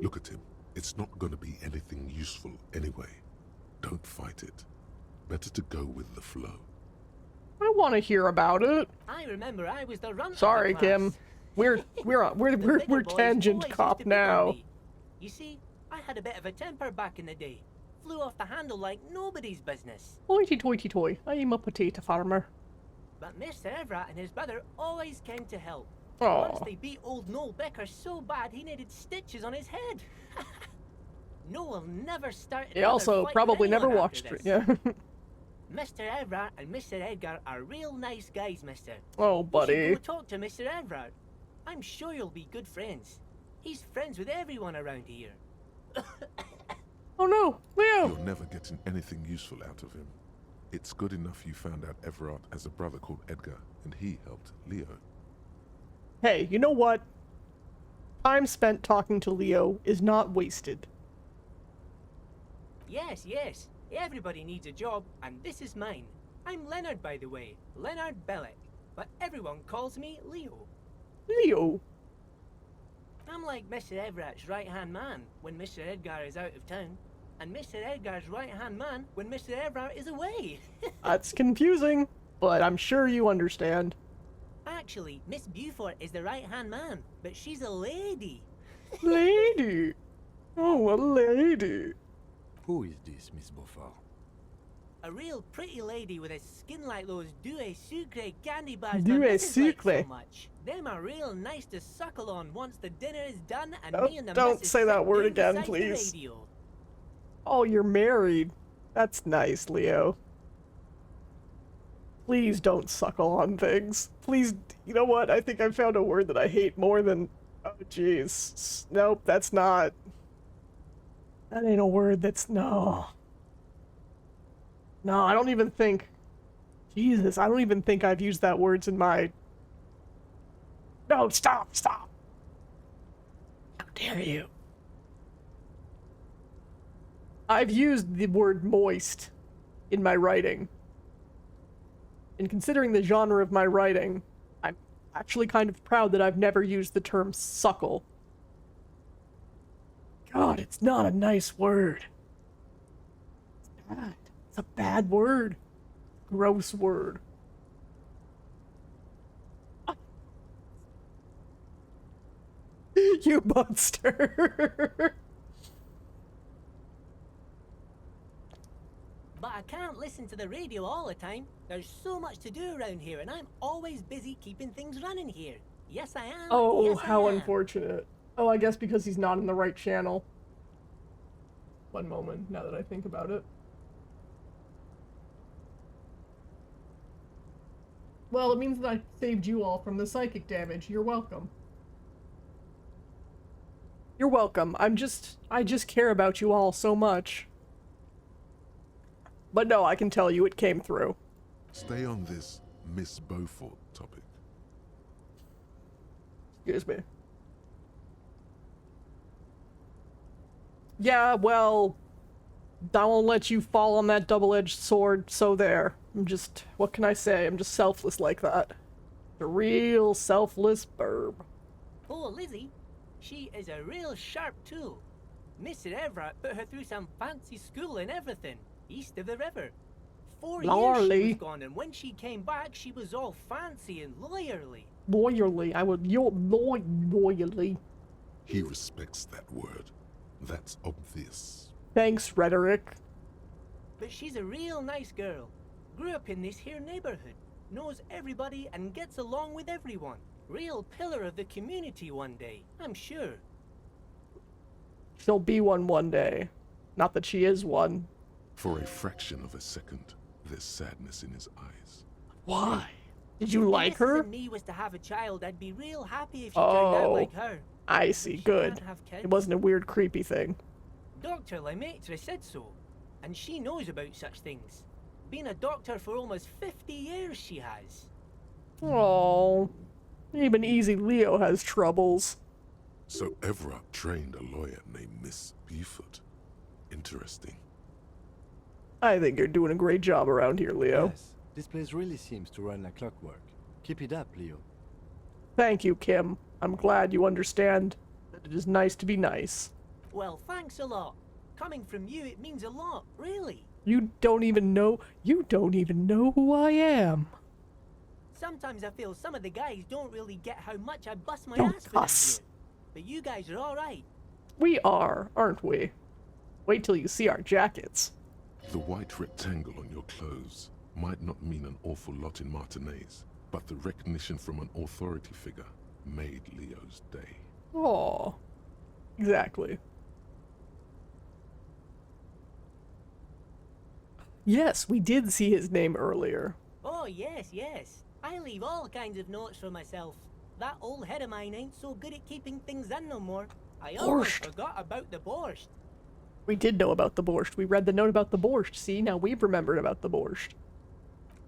Look at him. It's not going to be anything useful anyway. Don't fight it. Better to go with the flow. I want to hear about it. I remember I was the runt Sorry, of the class. Kim. We're The bigger boys tangent always used cop to pick on now. me. You see, I had a bit of a temper back in the day. Flew off the handle like nobody's business. Hoity toity toy. I am a potato farmer. But Mr. Everett and his brother always came to help. Aw. Once they beat old Noel Becker so bad he needed stitches on his head. Noel never started He another also fight with probably never anyone watched after it. this. Yeah. Mr. Everett and Mr. Edgar are real nice guys, mister. Oh, You should buddy. go talk to Mr. Everett. I'm sure you'll be good friends. He's friends with everyone around here. Oh no, Leo. You're never getting anything useful out of him. It's good enough you found out Everard has a brother called Edgar, and he helped Leo. Hey, you know what? Time spent talking to Leo is not wasted. Yes, yes. Everybody needs a job, and this is mine. I'm Leonard, by the way. Leonard Bellick. But everyone calls me Leo. Leo. I'm like Mr. Everett's right-hand man when Mr. Edgar is out of town, and Mr. Edgar's right-hand man when Mr. Everett is away. That's confusing, but I'm sure you understand. Actually, Miss Beaufort is the right-hand man, but she's a lady. Lady. Oh, a lady. Who is this, Miss Beaufort? A real pretty lady with a skin like those Douai Sucre candy bars Douai my missus likes Sucre. so much. Them are real nice to suckle on once the dinner is done and Don't- me and the don't missus say that sit word down again, beside the please. radio. Oh, you're married. That's nice, Leo. Please don't suckle on things. Please, you know what? I think I found a word that I hate more than... Oh, jeez. Nope, that's not... That ain't a word that's... No. No, I don't even think... Jesus, I don't even think I've used that words in my... No, stop, stop! How dare you? I've used the word moist in my writing. And considering the genre of my writing, I'm actually kind of proud that I've never used the term suckle. God, it's not a nice word. It's bad. It's a bad word. Gross word. You monster. But I can't listen to the radio all the time. There's so much to do around here, and I'm always busy keeping things running here. Yes, I am. Oh, yes, how I am. unfortunate. Oh, I guess because he's not in the right channel. One moment, now that I think about it. Well, it means that I saved you all from the psychic damage. You're welcome. You're welcome. I just care about you all so much. But no, I can tell you it came through. Stay on this Miss Beaufort topic. Excuse me. Yeah, well, I won't let you fall on that double-edged sword, so there. What can I say? I'm just selfless like that. A real selfless burb. Oh, Lizzie, She is a real sharp tool. Mr. Everett put her through some fancy school and everything, east of the river. 4 years she Lordy. was gone, and when she came back, she was all fancy and lawyerly. Loyally. I would loyally. He respects that word. That's obvious. Thanks, rhetoric. But she's a real nice girl. Grew up in this here neighborhood. Knows everybody and gets along with everyone. Real pillar of the community one day, I'm sure. She'll be one day. Not that she is one. For a fraction of a second, there's sadness in his eyes. Why? Did you like If her? Mrs. and me was to have a child, I'd be real happy if she turned out like her. I But see. she Good. can't have kids. It wasn't a weird, creepy thing. Dr. Lemaitre said so, and she knows about such things. Been a doctor for almost 50 years, she has. Oh, even Easy Leo has troubles. So Everett trained a lawyer named Miss Beaufort. Interesting. I think you're doing a great job around here, Leo. Yes, this place really seems to run like clockwork. Keep it up, Leo. Thank you, Kim. I'm glad you understand that it is nice to be nice. Well, thanks a lot. Coming from you, it means a lot, really. You don't even know who I am. Sometimes I feel some of the guys don't really get how much I bust my Don't ass for them cuss. here. But you guys are alright. We are, aren't we? Wait till you see our jackets. The white rectangle on your clothes might not mean an awful lot in Martinez, but the recognition from an authority figure made Leo's day. Oh, exactly. Yes, we did see his name earlier. Oh, yes, yes. I leave all kinds of notes for myself. That old head of mine ain't so good at keeping things in no more. I almost Borscht. forgot about the borscht. We did know about the borscht. We read the note about the borscht. See, now we've remembered about the borscht.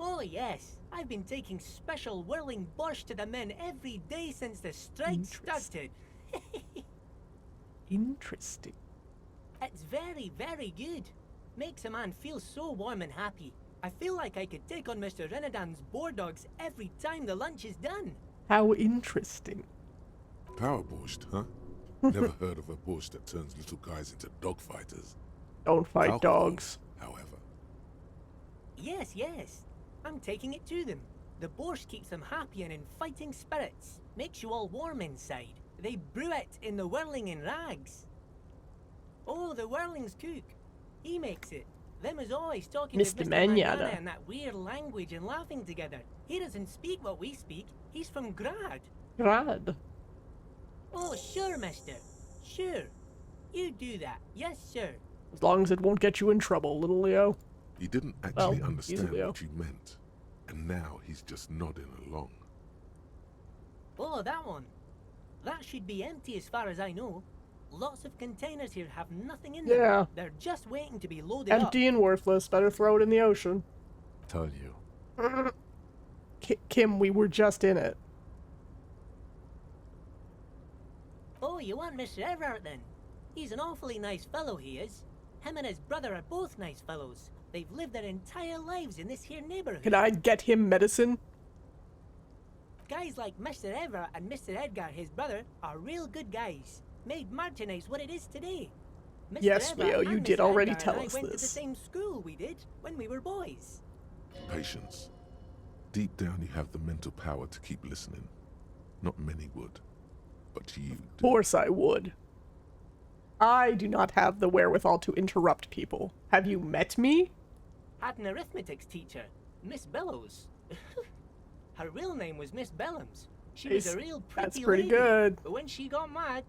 Oh, yes. I've been taking special whirling borscht to the men every day since the strike started. Interesting. It's very, very good. Makes a man feel so warm and happy. I feel like I could take on Mr. Renadan's boar dogs every time the lunch is done. How interesting. Power borscht, huh? Never heard of a borscht that turns little guys into dogfighters. Don't fight Alcohol, dogs. however. Yes, yes. I'm taking it to them. The borscht keeps them happy and in fighting spirits. Makes you all warm inside. They brew it in the whirling in rags. Oh, the whirling's cook. He makes it. Them is always talking Mr. to Mr. Manana. Manana in that weird language and laughing together. He doesn't speak what we speak. He's from Grad. Grad. Oh, sure, mister. Sure. You do that. Yes, sir. As long as it won't get you in trouble, little Leo. He didn't Well, actually he's a understand Leo. what you meant. And now he's just nodding along. Oh, that one. That should be empty as far as I know. Lots of containers here have nothing in them. Yeah. They're just waiting to be loaded up. Empty and worthless. Better throw it in the ocean. Told you. Kim, we were just in it. Oh, you want Mr. Everett then? He's an awfully nice fellow, he is. Him and his brother are both nice fellows. They've lived their entire lives in this here neighborhood. Can I get him medicine? Guys like Mr. Everett and Mr. Edgar, his brother, are real good guys. Made Martinez what it is today. Mr. Yes, Everett Leo, and you Mr. did already Edgar tell and I us went to the this. same school we did when we were boys. Patience. Deep down you have the mental power to keep listening. Not many would. But you Of do. course I would. I do not have the wherewithal to interrupt people. Have you met me? Had an arithmetics teacher, Miss Bellows. Her real name was Miss Bellams. She was Nice. a real pretty That's pretty lady. good. But when she got mad,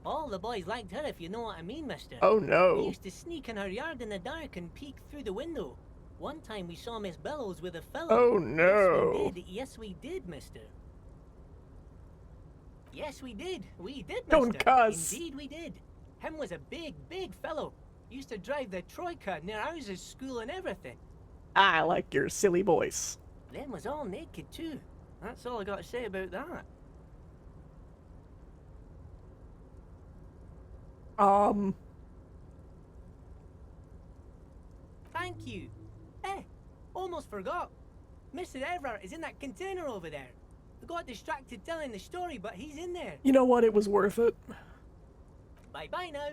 all the boys liked her, if you know what I mean, mister. Oh We no. used to sneak in her yard in the dark and peek through the window. One time we saw Miss Bellows with a fellow. Oh no. Yes, we did, mister. Yes, we did. We did, mister. Don't cuss. Indeed, we did. Him was a big, big fellow. Used to drive the Troika near ours school and everything. I like your silly voice. Them was all naked, too. That's all I got to say about that. Thank you. Eh, almost forgot. Mr. Everett is in that container over there. got distracted telling the story, but he's in there. You know what? It was worth it. Bye-bye now.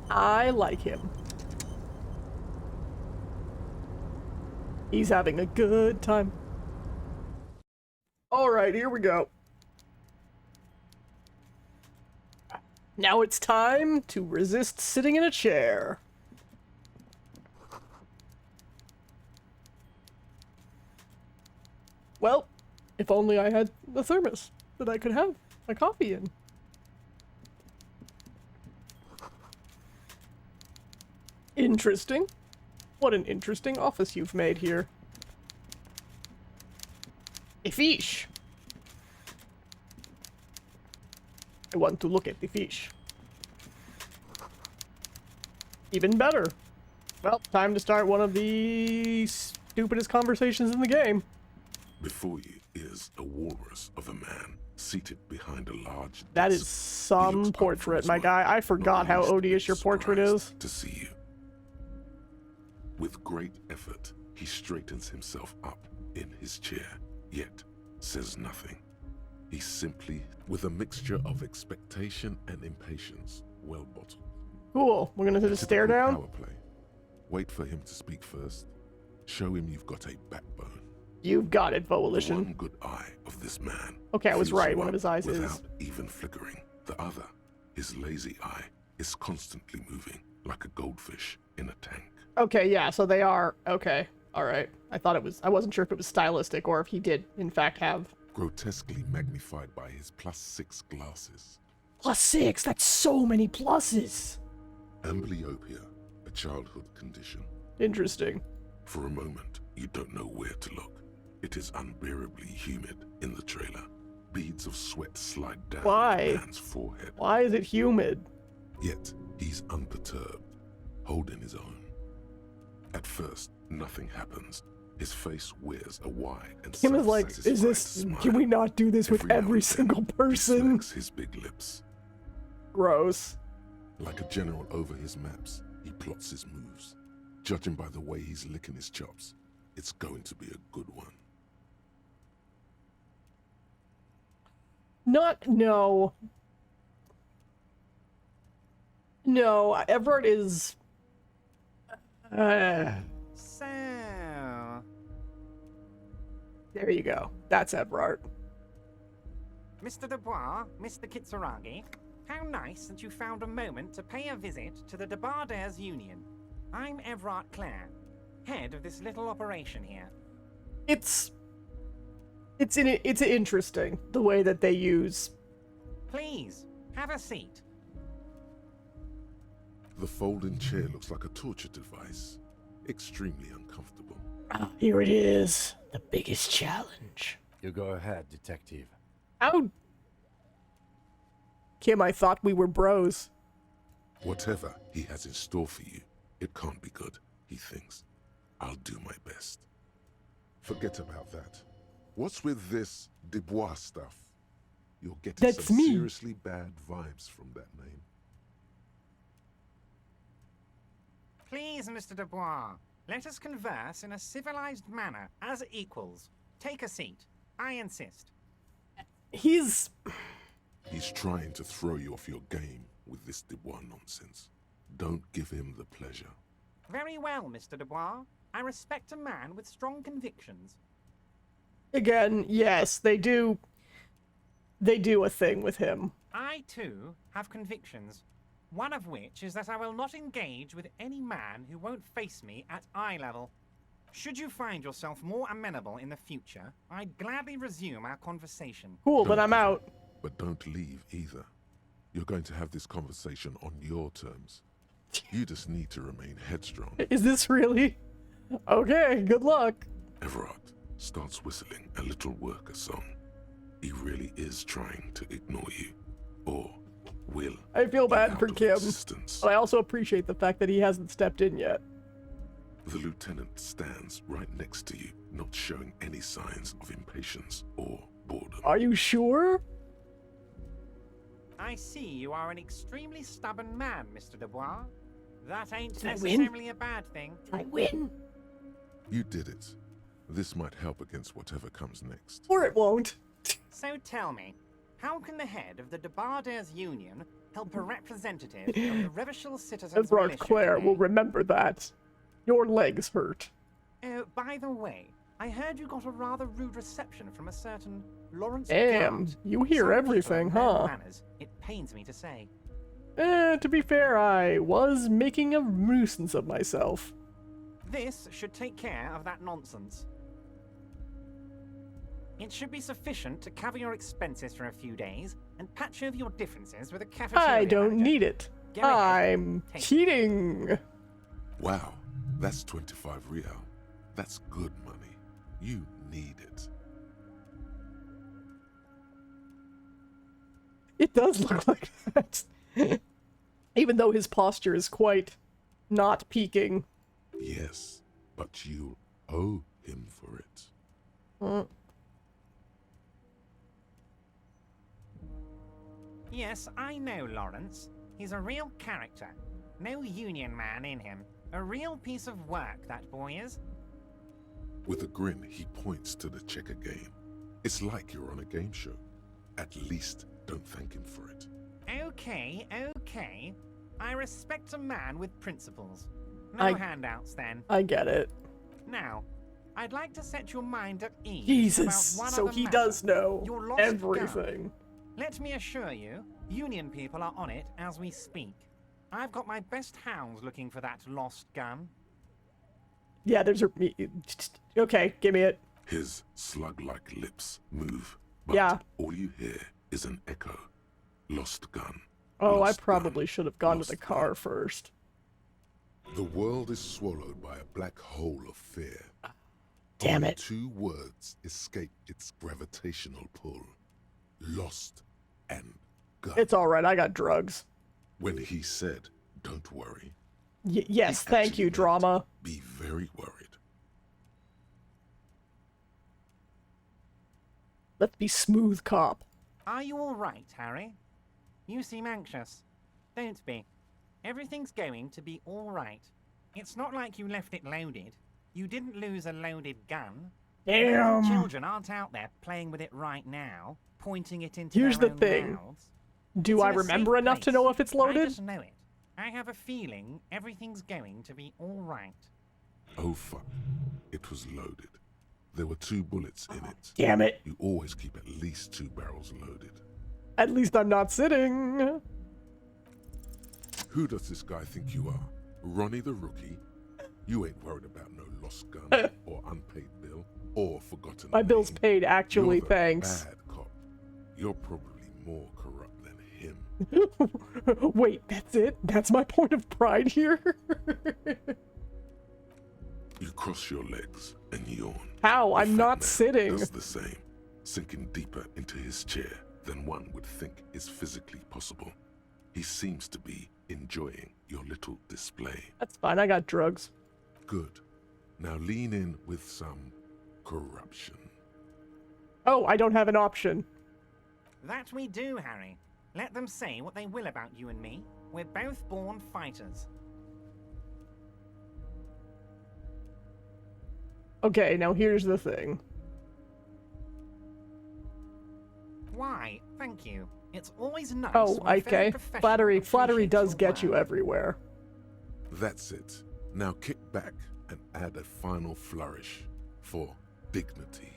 I like him. He's having a good time. Alright, here we go. Now it's time to resist sitting in a chair. Well, if only I had the thermos that I could have my coffee in. Interesting. What an interesting office you've made here. A fish. I want to look at the fish. Even better. Well, time to start one of the stupidest conversations in the game. Before you is a walrus of a man seated behind a large That desk. is some He looks up from portrait, his my work, guy. I not forgot how least a bit odious your portrait surprised is. to see you. With great effort, he straightens himself up in his chair, yet says nothing. He simply, with a mixture of expectation and impatience, well bottled. Cool. We're gonna just stare Typical down. Power play. Wait for him to speak first. Show him you've got a backbone. You've got it, The Volition. one good eye of this man. Okay, I was fills right. you One of up his eyes is. without even flickering. The other, his lazy eye, is constantly moving like a goldfish in a tank. Okay, yeah, so they are. Okay, alright. I thought it was. I wasn't sure if it was stylistic or if he did, in fact, have. Grotesquely magnified by his +6 glasses. +6! That's so many pluses! Amblyopia, a childhood condition. Interesting. For a moment, you don't know where to look. It is unbearably humid in the trailer. Beads of sweat slide down Why? the man's forehead. Why is it humid? Yet, he's unperturbed, holding his own. At first, nothing happens. His face wears a wide and Kim is like, self-satisfied is this. smile. Can we not do this with Every now every and then, single He person? smacks his big lips. Gross. Like a general over his maps, he plots his moves. Judging by the way he's licking his chops, it's going to be a good one. No. No, Everett is. So, There you go. That's Everard. Mr. Dubois, Mr. Kitsuragi, how nice that you found a moment to pay a visit to the Debardairs Union. I'm Everard Clare, head of this little operation here. It's interesting the way that they use. Please, have a seat. The folding chair looks like a torture device. Extremely uncomfortable. Ah, here it is. The biggest challenge. You go ahead, detective. How? Kim, I thought we were bros. Whatever he has in store for you, it can't be good, he thinks. I'll do my best. Forget about that. What's with this Dubois stuff? You're getting That's some me. seriously bad vibes from that name. Please, Mr. Dubois, let us converse in a civilized manner, as equals. Take a seat. I insist. He's. He's trying to throw you off your game with this Dubois nonsense. Don't give him the pleasure. Very well, Mr. Dubois. I respect a man with strong convictions. Again, yes, they do. They do a thing with him. I, too, have convictions. One of which is that I will not engage with any man who won't face me at eye level. Should you find yourself more amenable in the future, I'd gladly resume our conversation. Cool, then Don't I'm give out. up, but don't leave either. You're going to have this conversation on your terms. You just need to remain headstrong. Is this really? Okay, good luck. Everard starts whistling a little worker song. He really is trying to ignore you, or will. I feel be bad out for of Kim, existence. but I also appreciate the fact that he hasn't stepped in yet. The lieutenant stands right next to you, not showing any signs of impatience or boredom. Are you sure? I see you are an extremely stubborn man, Mr. Dubois. That ain't Did I win? necessarily a bad thing. Did I win? You did it. This might help against whatever comes next. Or it won't. So tell me, how can the head of the Debarders Union help a representative of the Revachol Citizens Evrard Militia Claire today? will remember that. Your legs hurt. Oh, by the way, I heard you got a rather rude reception from a certain Lawrence Damn, Gart. you hear Some everything, people have no huh? Manners, it pains me to say. To be fair, I was making a nuisance of myself. This should take care of that nonsense. It should be sufficient to cover your expenses for a few days and patch over your differences with a cafeteria I don't manager. need it. Go ahead. I'm Take it. cheating. Wow, that's 25 real. That's good money. You need it. It does look like that. Even though his posture is quite not peaking. Yes, but you owe him for it. Mm. Yes, I know Lawrence. He's a real character. No union man in him. A real piece of work, that boy is. With a grin, he points to the checker game. It's like you're on a game show. At least don't thank him for it. Okay, okay. I respect a man with principles. No I- handouts, then. I get it. Now, I'd like to set your mind at ease Jesus, about one so other he matter. does know Your lost everything. Let me assure you, Union people are on it as we speak. I've got my best hounds looking for that lost gun. Yeah, there's a... Okay, give me it. His slug-like lips move, but Yeah. all you hear is an echo. Lost gun. Oh, I Lost probably gun. should have gone to Lost the gun. car first. The world is swallowed by a black hole of fear. Damn Only it. 2 words escape its gravitational pull. Lost and gun. It's alright, I got drugs. When he said, don't worry, Yes, he thank actually you, meant, drama. be very worried. Let's be smooth cop. Are you all right, Harry? You seem anxious. Don't be. Everything's going to be all right. It's not like you left it loaded. You didn't lose a loaded gun. Little Damn. children aren't out there playing with it right now, pointing it into Here's their the own thing. mouths. Do It's I in a safe remember enough to place. know if it's I loaded? just know it. I have a feeling everything's going to be all right. Oh fuck. It was loaded. There were 2 bullets in it. Damn it. You always keep at least 2 barrels loaded. At least I'm not sitting. Who does this guy think you are? Ronnie the Rookie? You ain't worried about no lost gun, or unpaid bill, or forgotten My bill's name. paid, actually, You're the thanks. bad cop. You're probably more corrupt than him. Wait, that's it? That's my point of pride here? You cross your legs and yawn. How? The I'm fat not man sitting. Does the same, sinking deeper into his chair than one would think is physically possible. He seems to be enjoying your little display. That's fine, I got drugs. Good. Now lean in with some corruption. Oh, I don't have an option. That we do, Harry. Let them say what they will about you and me. We're both born fighters. Okay, now here's the thing. Why? Thank you. It's always nice. Oh, when a very okay. professional Flattery appreciates does your get you work. everywhere. That's it. Now kick back and add a final flourish for dignity.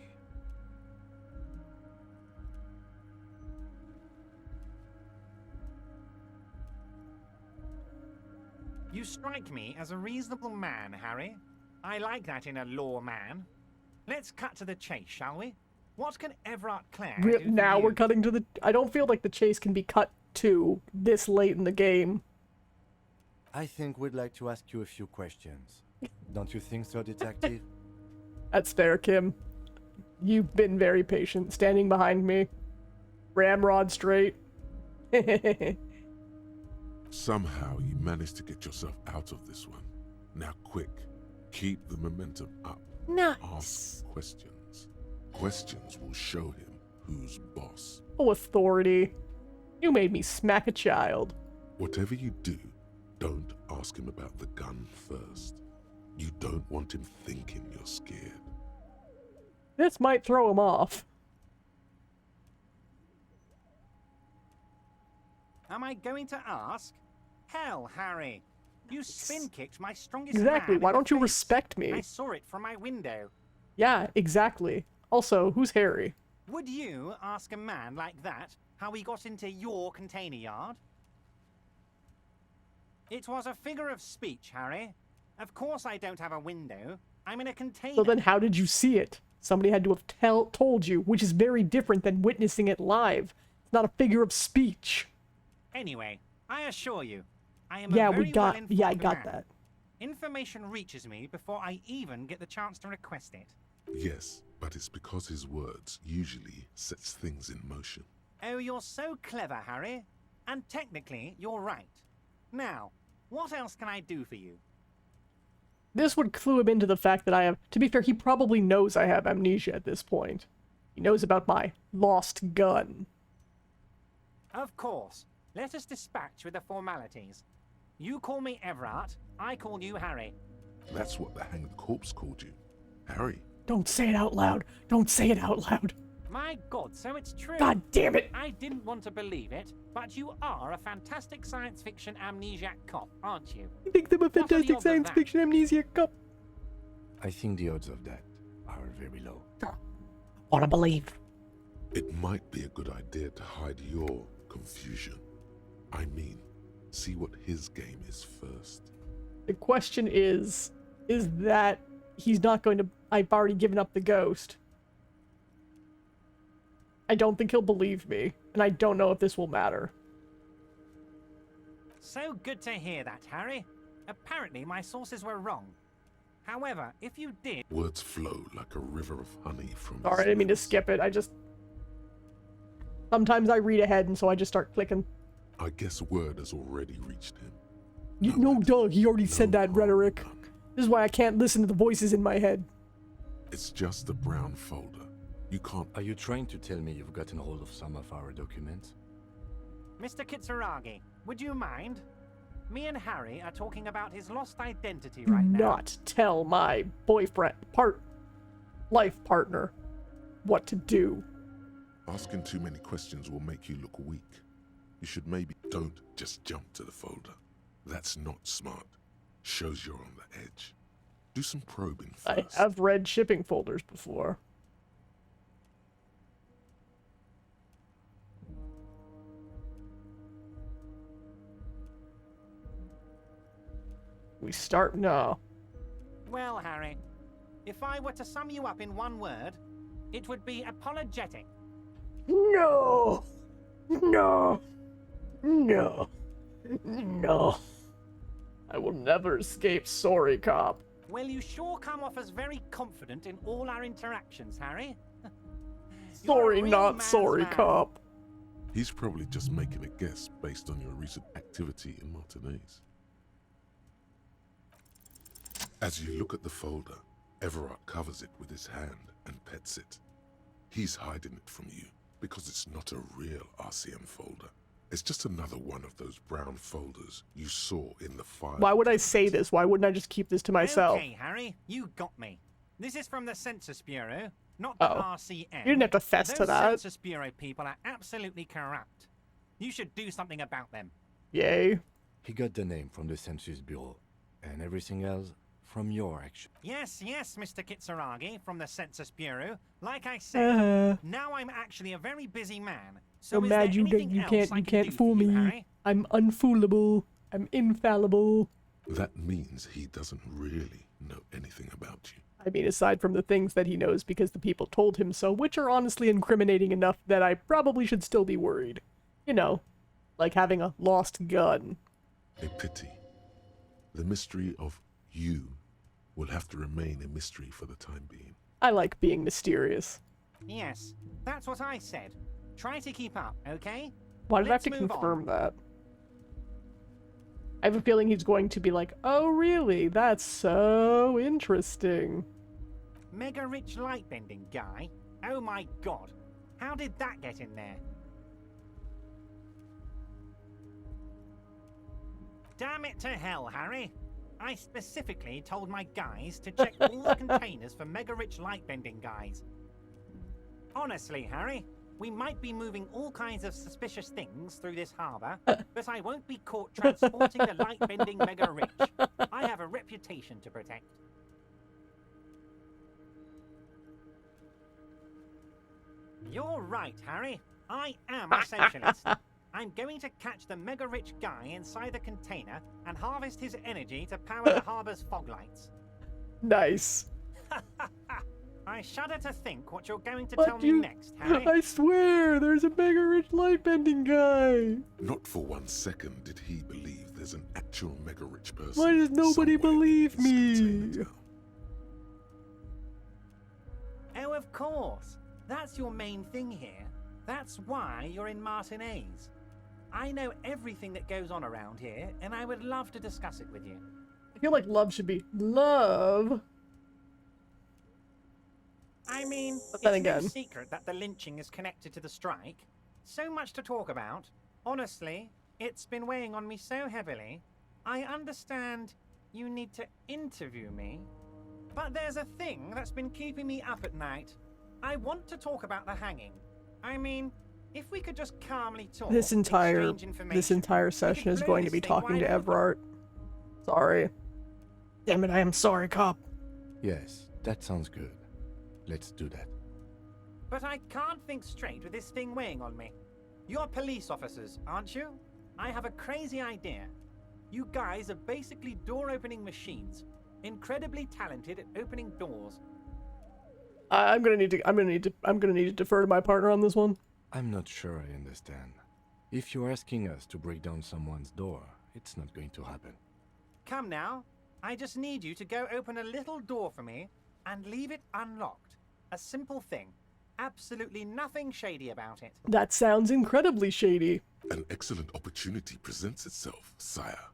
You strike me as a reasonable man, Harry. I like that in a law man. Let's cut to the chase, shall we? What can Evrard Claire do for Now you? we're cutting to the... I don't feel like the chase can be cut to this late in the game. I think we'd like to ask you a few questions. Don't you think so, Detective? That's fair, Kim. You've been very patient, standing behind me. Ramrod straight. Somehow you managed to get yourself out of this one. Now quick, keep the momentum up. Nice. Ask questions. Questions will show him who's boss. Oh, authority. You made me smack a child. Whatever you do, don't ask him about the gun first. You don't want him thinking you're scared. This might throw him off. Am I going to ask? Hell, Harry. You spin-kicked my strongest Exactly. man Why in the don't you face. respect me? I saw it from my window. Yeah, exactly. Also, who's Harry? Would you ask a man like that how he got into your container yard? It was a figure of speech, Harry. Of course I don't have a window. I'm in a container. So then how did you see it? Somebody had to have told you, which is very different than witnessing it live. It's not a figure of speech. Anyway, I assure you, I am Yeah, a very we got. well-informed Yeah, I got man. that. Information reaches me before I even get the chance to request it. Yes, but it's because his words usually sets things in motion. Oh, you're so clever, Harry. And technically, you're right. Now, what else can I do for you? This would clue him into the fact that I have. To be fair, he probably knows I have amnesia at this point. He knows about my lost gun. Of course. Let us dispatch with the formalities. You call me Everard, I call you Harry. That's what the hanged corpse called you. Harry. Don't say it out loud. Don't say it out loud. My God, so it's true. God damn it. I didn't want to believe it, but you are a fantastic science fiction amnesiac cop, aren't you? You think I'm a are the fantastic odds of science that? fiction amnesia cop? I think the odds of that are very low. Wanna believe. It might be a good idea to hide your confusion. I mean, see what his game is first. The question is that he's not going to. I've already given up the ghost. I don't think he'll believe me, and I don't know if this will matter. So good to hear that, Harry. Apparently my sources were wrong. However, if you did... Words flow like a river of honey from Sorry, I his didn't mean to lips. skip it. I just... Sometimes I read ahead, and so I just start clicking. I guess word has already reached him. No, duh, he already said No that harm rhetoric. done. This is why I can't listen to the voices in my head. It's just a brown folder. You can't... Are you trying to tell me you've gotten hold of some of our documents? Mr. Kitsuragi, would you mind? Me and Harry are talking about his lost identity Do right now. not tell my boyfriend, life partner, what to do. Asking too many questions will make you look weak. You should maybe don't just jump to the folder. That's not smart. Shows you're on the edge. Do some probing I first. have read shipping folders before. We start now. Well, Harry, if I were to sum you up in one word, it would be apologetic. No! No! No! No! I will never escape Sorry Cop. Well, you sure come off as very confident in all our interactions, Harry. You're a Sorry, real not man's Sorry man. Cop. He's probably just making a guess based on your recent activity in Martinez. As you look at the folder, Everard covers it with his hand and pets it. He's hiding it from you because it's not a real RCM folder. It's just another one of those brown folders you saw in the file. Why would I say this? Why wouldn't I just keep this to myself? Okay, Harry, you got me. This is from the Census Bureau, not the Oh. RCM. You didn't have to fess to Those that. Census Bureau people are absolutely corrupt. You should do something about them. Yay. He got the name from the Census Bureau, and everything else from your action. Yes, Mr. Kitsuragi from the Census Bureau. Like I said, now I'm actually a very busy man. So So is mad there you anything else I can't can do fool for you, me. Harry? I'm unfoolable. I'm infallible. That means he doesn't really know anything about you. I mean, aside from the things that he knows because the people told him so, which are honestly incriminating enough that I probably should still be worried. You know, like having a lost gun. A pity. The mystery of you will have to remain a mystery for the time being. I like being mysterious. Yes, that's what I said. Try to keep up, okay? Why did I have Let's to move on. confirm that? I have a feeling he's going to be like, oh really? That's so interesting. Mega rich lightbending guy? Oh my god. How did that get in there? Damn it to hell, Harry. I specifically told my guys to check all the containers for mega rich lightbending guys. Honestly, Harry, we might be moving all kinds of suspicious things through this harbour, but I won't be caught transporting the light-bending mega rich. I have a reputation to protect. You're right, Harry. I am a socialist. I'm going to catch the mega-rich guy inside the container and harvest his energy to power the harbour's fog lights. Nice. I shudder to think what you're going to tell me next, Harry. I swear, there's a mega rich light bending guy. Not for 1 second did he believe there's an actual mega rich person. Why does nobody somewhere believe in this me? container town. Oh, of course. That's your main thing here. That's why you're in Martinez. I know everything that goes on around here, and I would love to discuss it with you. I feel like love should be love. I mean, But then it's again, no secret that the lynching is connected to the strike. So much to talk about. Honestly, it's been weighing on me so heavily. I understand you need to interview me, but there's a thing that's been keeping me up at night. I want to talk about the hanging. I mean, if we could just calmly talk, this entire exchange information, session we is could going blow to be this thing talking to wide open. Everard. Sorry. Damn it, I am sorry, cop. Yes, that sounds good. Let's do that. But I can't think straight with this thing weighing on me. You're police officers, aren't you? I have a crazy idea. You guys are basically door-opening machines, incredibly talented at opening doors. I'm gonna need to defer to my partner on this one. I'm not sure I understand. If you're asking us to break down someone's door, it's not going to happen. Come now. I just need you to go open a little door for me and leave it unlocked. A simple thing. Absolutely nothing shady about it. That sounds incredibly shady. An excellent opportunity presents itself, sire.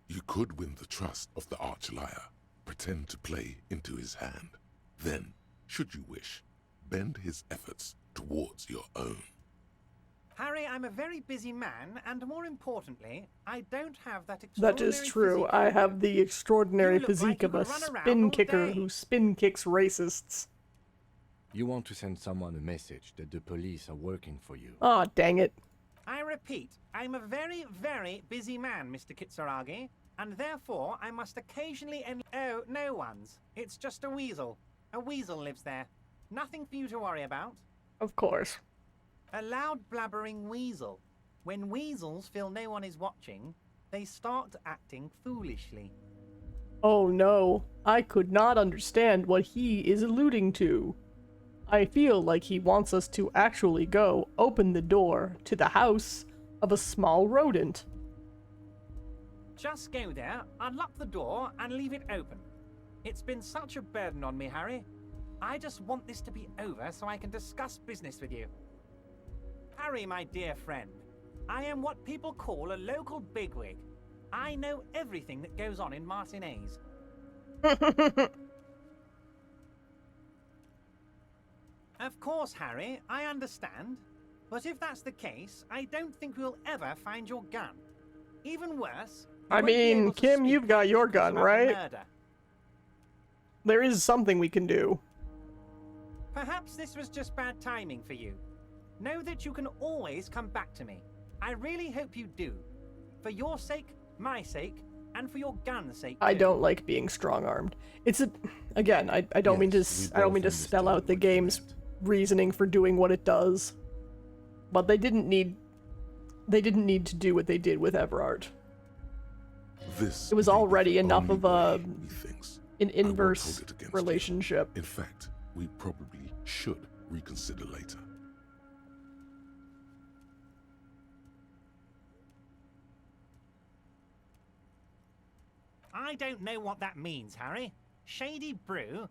You could win the trust of the arch-liar, pretend to play into his hand. Then, should you wish, bend his efforts towards your own. Harry, I'm a very busy man, and more importantly, I don't have that That extraordinary is true. physique I you have do. the extraordinary You look like physique you of a could run around spin all kicker day. who spin kicks racists. You want to send someone a message that the police are working for you. Aw, dang it. I repeat, I'm a very, very busy man, Mr. Kitsuragi, and therefore I must occasionally Oh, no one's. It's just a weasel. A weasel lives there. Nothing for you to worry about. Of course. A loud blabbering weasel. When weasels feel no one is watching, they start acting foolishly. Oh no, I could not understand what he is alluding to. I feel like he wants us to actually go open the door to the house of a small rodent. Just go there, unlock the door, and leave it open. It's been such a burden on me, Harry. I just want this to be over so I can discuss business with you. Harry, my dear friend, I am what people call a local bigwig. I know everything that goes on in Martinez. Of course, Harry, I understand. But if that's the case, I don't think we'll ever find your gun. Even worse, you I won't be mean, able to Kim, speak you've got your gun, about the right? murder. There is something we can do. Perhaps this was just bad timing for you. Know that you can always come back to me. I really hope you do. For your sake, my sake, and for your gun's sake I too. don't like being strong-armed. It's a... Again, I don't mean to... Yes, we I don't mean to both spell out the understand what you game's meant. reasoning for doing what it does. But they didn't need... They didn't need to do what they did with Everard. This It was may be already the enough only of a... way he thinks. an I won't hold inverse it against you. relationship. In fact, we probably should reconsider later. I don't know what that means, Harry. Shady brew?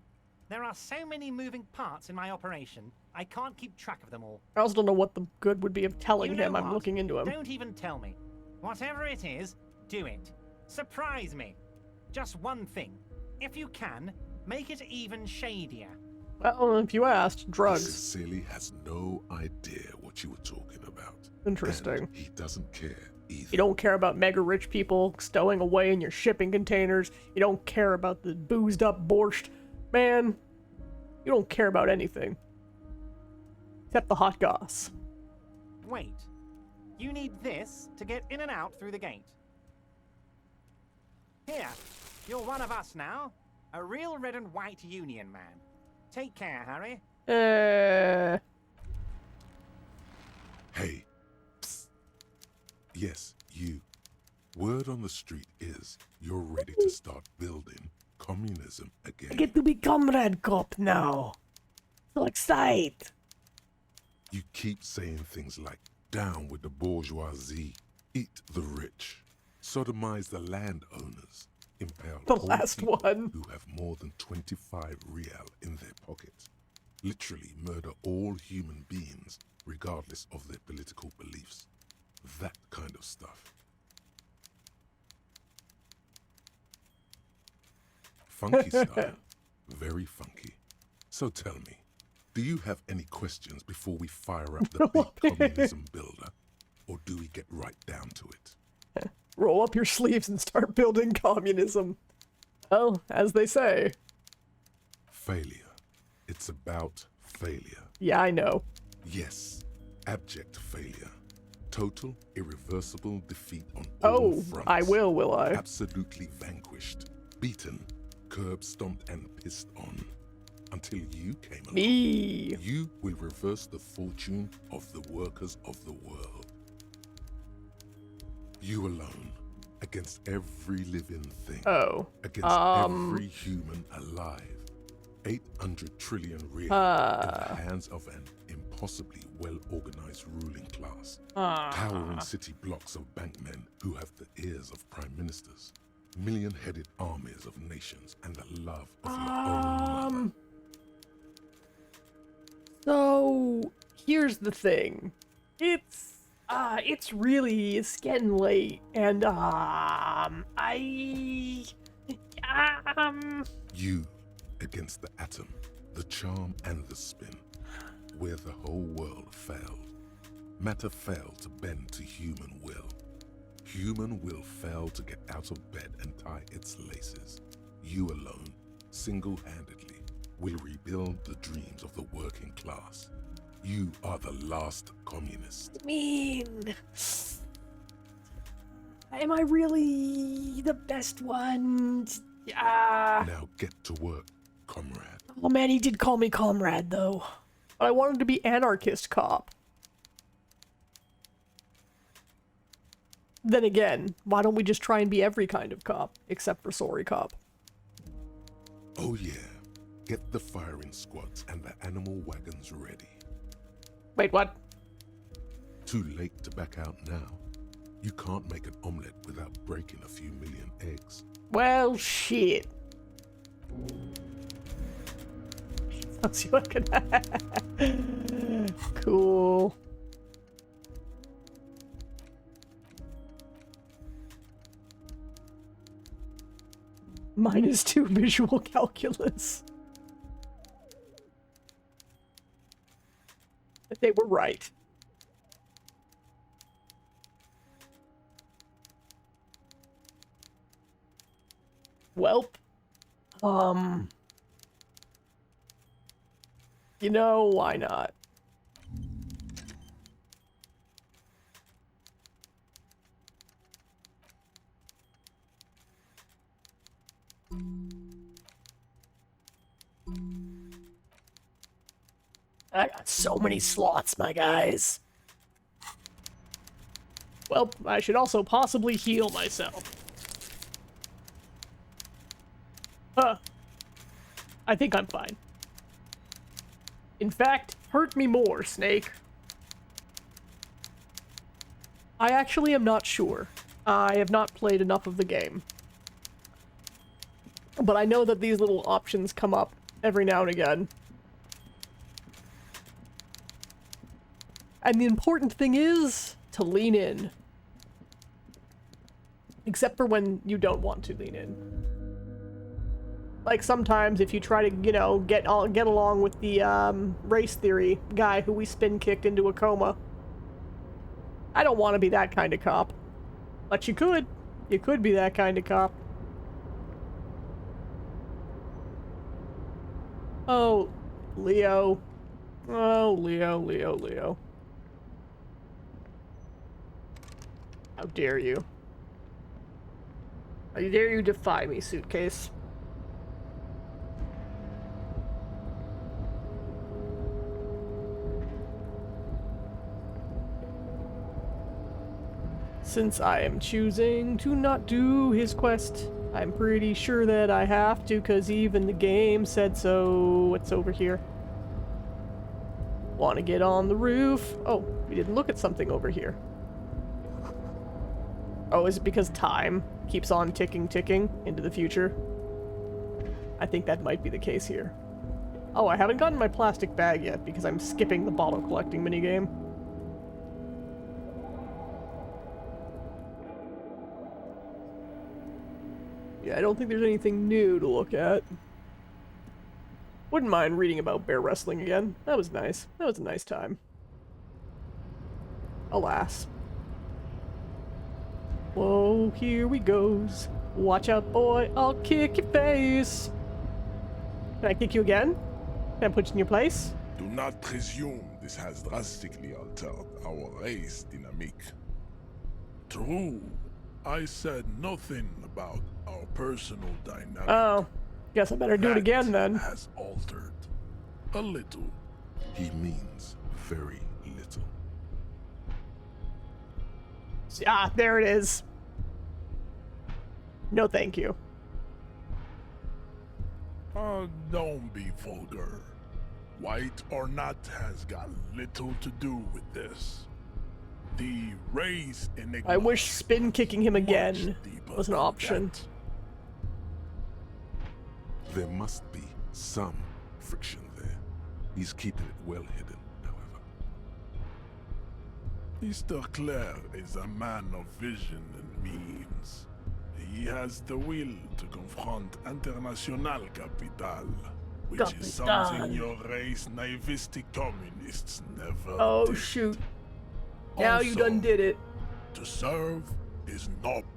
There are so many moving parts in my operation, I can't keep track of them all. I also don't know what the good would be of telling You know him I'm what? looking into him. Don't even tell me. Whatever it is, do it. Surprise me. Just one thing. If you can, make it even shadier. Well, if you asked, He drugs. sincerely has no idea what you were talking about. Interesting. And he doesn't care either. You don't care about mega rich people stowing away in your shipping containers. You don't care about the boozed up borscht. Man, you don't care about anything. Except the hot goss. Wait. You need this to get in and out through the gate. Here, you're one of us now. A real red and white union man. Take care, Harry. Hey. Psst. Yes, you. Word on the street is you're ready to start building communism again. I get to be comrade cop now. So excited. You keep saying things like, down with the bourgeoisie, eat the rich, sodomize the landowners, impale The poor last people one. who have more than 25 real in their pockets. Literally murder all human beings, regardless of their political beliefs. That kind of stuff. Funky style. Very funky. So tell me, do you have any questions before we fire up the big communism builder? Or do we get right down to it? Roll up your sleeves and start building communism. Well, as they say. Failure. It's about failure. Yeah, I know. Yes, abject failure. Total, irreversible defeat on all fronts. I will I? Absolutely vanquished, beaten, curb stomped and pissed on. Until you came along. Me. You will reverse the fortune of the workers of the world. You alone, against every living thing. Oh. Against every human alive. 800 trillion real in the hands of an impossibly well-organized ruling class. Towering city blocks of bankmen who have the ears of prime ministers. Million-headed armies of nations and the love of your own mother. So, here's the thing. It's getting late, and, You against the atom, the charm and the spin, where the whole world failed. Matter failed to bend to human will. Human will failed to get out of bed and tie its laces. You alone, single-handedly, will rebuild the dreams of the working class. You are the last communist. mean. Am I really the best one? Now get to work, comrade. Oh man, he did call me comrade, though. But I wanted to be anarchist cop. Then again, why don't we just try and be every kind of cop, except for sorry cop? Oh yeah, get the firing squads and the animal wagons ready. Wait, what? Too late to back out now. You can't make an omelette without breaking a few million eggs. Well, shit. Sounds like cool. -2 visual calculus. They were right. Welp. You know, why not? I got so many slots, my guys. Well, I should also possibly heal myself. I think I'm fine. In fact, hurt me more, Snake. I actually am not sure. I have not played enough of the game. But I know that these little options come up every now and again. And the important thing is to lean in. Except for when you don't want to lean in. Like sometimes if you try to, you know, get along with the race theory guy who we spin kicked into a coma. I don't want to be that kind of cop. But you could. You could be that kind of cop. Oh, Leo. Oh, Leo, Leo, Leo. How dare you? How dare you defy me, suitcase? Since I am choosing to not do his quest, I'm pretty sure that I have to, because even the game said so. What's over here? Want to get on the roof? Oh, we didn't look at something over here. Oh, is it because time keeps on ticking into the future? I think that might be the case here. Oh, I haven't gotten my plastic bag yet because I'm skipping the bottle collecting minigame. Yeah, I don't think there's anything new to look at. Wouldn't mind reading about bear wrestling again. That was nice. That was a nice time. Alas. Whoa, here we goes. Watch out, boy, I'll kick your face. Can I kick you again? Can I put you in your place? Do not presume this has drastically altered our race dynamic. True, I said nothing about our personal dynamic. Oh, guess I better do it again then. Has altered a little. He means very little. Ah, there it is. No, thank you. Don't be vulgar. White or not has got little to do with this. The race enigma. I wish spin kicking him again was an option. There must be some friction there. He's keeping it well hidden, however. Mr. Claire is a man of vision and means. He has the will to confront International Capital, which is something your race naivistic communists never Oh, did. shoot. Now you done did it. To serve is noble.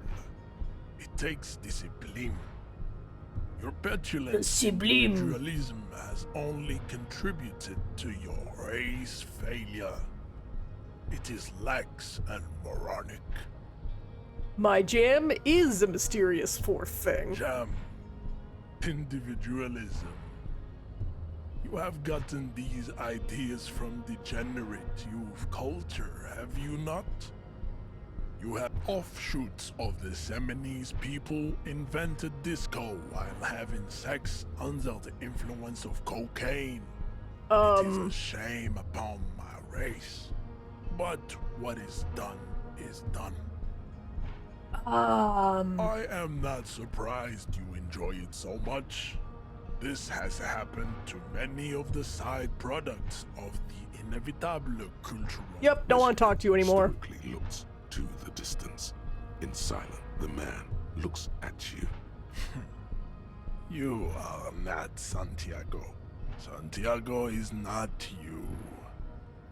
It takes discipline. Your petulant individualism has only contributed to your race failure. It is lax and moronic. My jam is a mysterious fourth thing. Jam. Individualism. You have gotten these ideas from degenerate youth culture, have you not? You have offshoots of the Seminese people invented disco while having sex under the influence of cocaine. It is a shame upon my race. But what is done is done. I am not surprised you enjoy it so much. This has happened to many of the side products of the inevitable cultural. Yep, don't want to talk to you anymore. Historically looks to the distance. In silence, the man looks at you. You are not Santiago. Santiago is not you.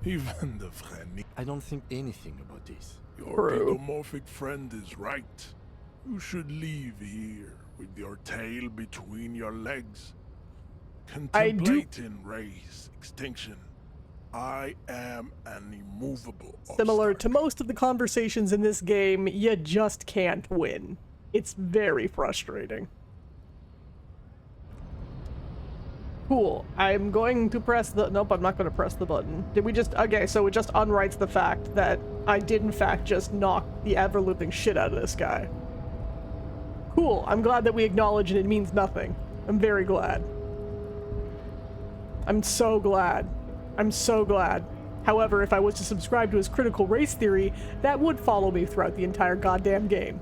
Even the friend. I don't think anything about this. Your pedomorphic friend is right. You should leave here with your tail between your legs. Contemplating race extinction. I am an immovable Similar obstacle. to most of the conversations in this game, you just can't win. It's very frustrating. Cool. I'm going to press the... Nope, I'm not going to press the button. Did we just... Okay, so it just unwrites the fact that I did in fact just knock the ever-looping shit out of this guy. Cool. I'm glad that we acknowledge and it means nothing. I'm very glad. I'm so glad. I'm so glad. However, if I was to subscribe to his critical race theory, that would follow me throughout the entire goddamn game.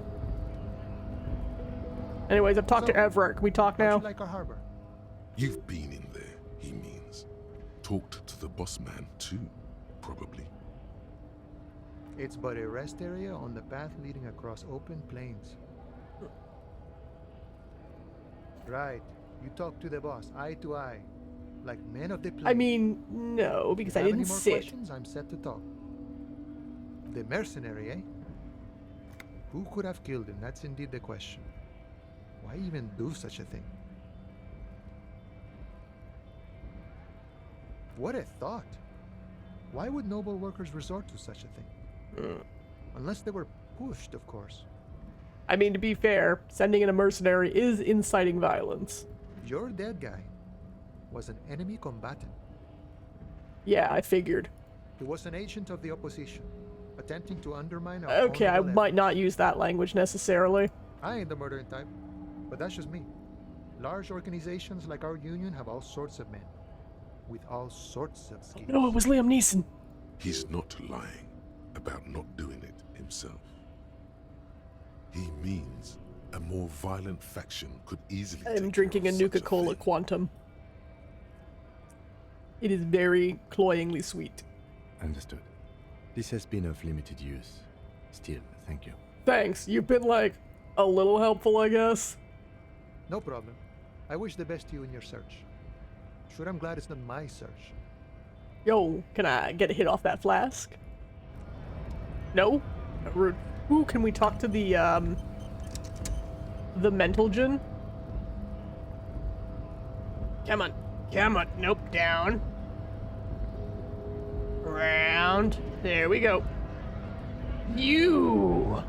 Anyways, I've talked to Everett. Can we talk now? How'd you like our harbor? You've been in there, he means. Talked to the boss man too, probably. It's but a rest area on the path leading across open plains. Right. You talk to the boss, eye to eye. Like men of the plains. I mean, no, because I Have didn't any more sit. questions? I'm set to talk. The mercenary, eh? Who could have killed him? That's indeed the question. Why even do such a thing? What a thought. Why would noble workers resort to such a thing? Unless they were pushed, of course. I mean, to be fair, sending in a mercenary is inciting violence. Your dead guy was an enemy combatant. Yeah, I figured. He was an agent of the opposition, attempting to undermine our Okay, I honorable might efforts. not use that language necessarily. I ain't the murdering type, but that's just me. Large organizations like our union have all sorts of men, with all sorts of skills. No, it was Liam Neeson. He's not lying about not doing it himself. He means a more violent faction could easily I'm take care drinking a of such Nuka-Cola thing. Quantum. It is very cloyingly sweet. Understood. This has been of limited use. Still, thank you. Thanks, you've been, like, a little helpful, I guess. No problem. I wish the best to you in your search. Sure, I'm glad it's not my search. Yo, can I get a hit off that flask? No? Rude. Ooh, can we talk to the mental gin? Come on. Come on. Nope, down. Round. There we go. You!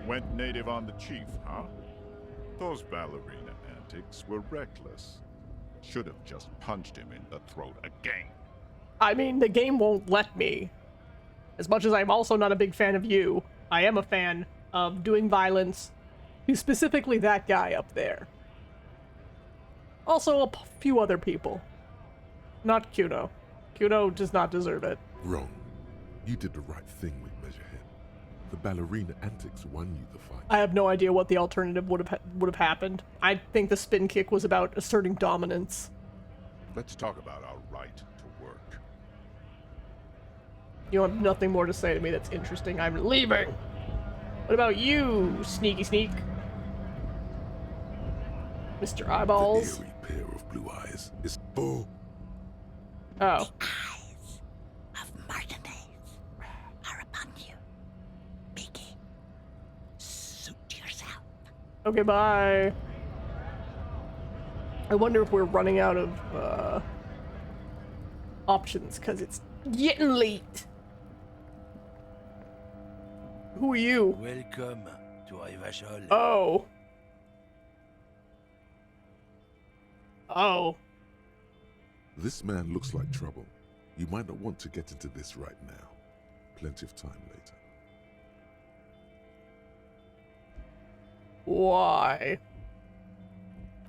Went native on the chief, huh? Those ballerina antics were reckless. Should have just punched him in the throat again. I mean, the game won't let me. As much as I'm also not a big fan of you, I am a fan of doing violence to specifically that guy up there. Also, few other people. Not Kuno. Kuno does not deserve it. Wrong. You did the right thing with Measurehead. The ballerina antics won you the fight. I have no idea what the alternative would have happened. I think the spin kick was about asserting dominance. Let's talk about our right to work. You have nothing more to say to me that's interesting. I'm leaving. What about you, sneaky sneak? Mr. Eyeballs? The eerie pair of blue eyes is... Oh, Oh. Eyes of merchandise are upon you. Biggie, suit yourself. Okay, bye. I wonder if we're running out of options because it's getting late. Who are you? Welcome to Ivashol. Oh. Oh. this man looks like trouble. You might not want to get into this right now. Plenty of time later. Why?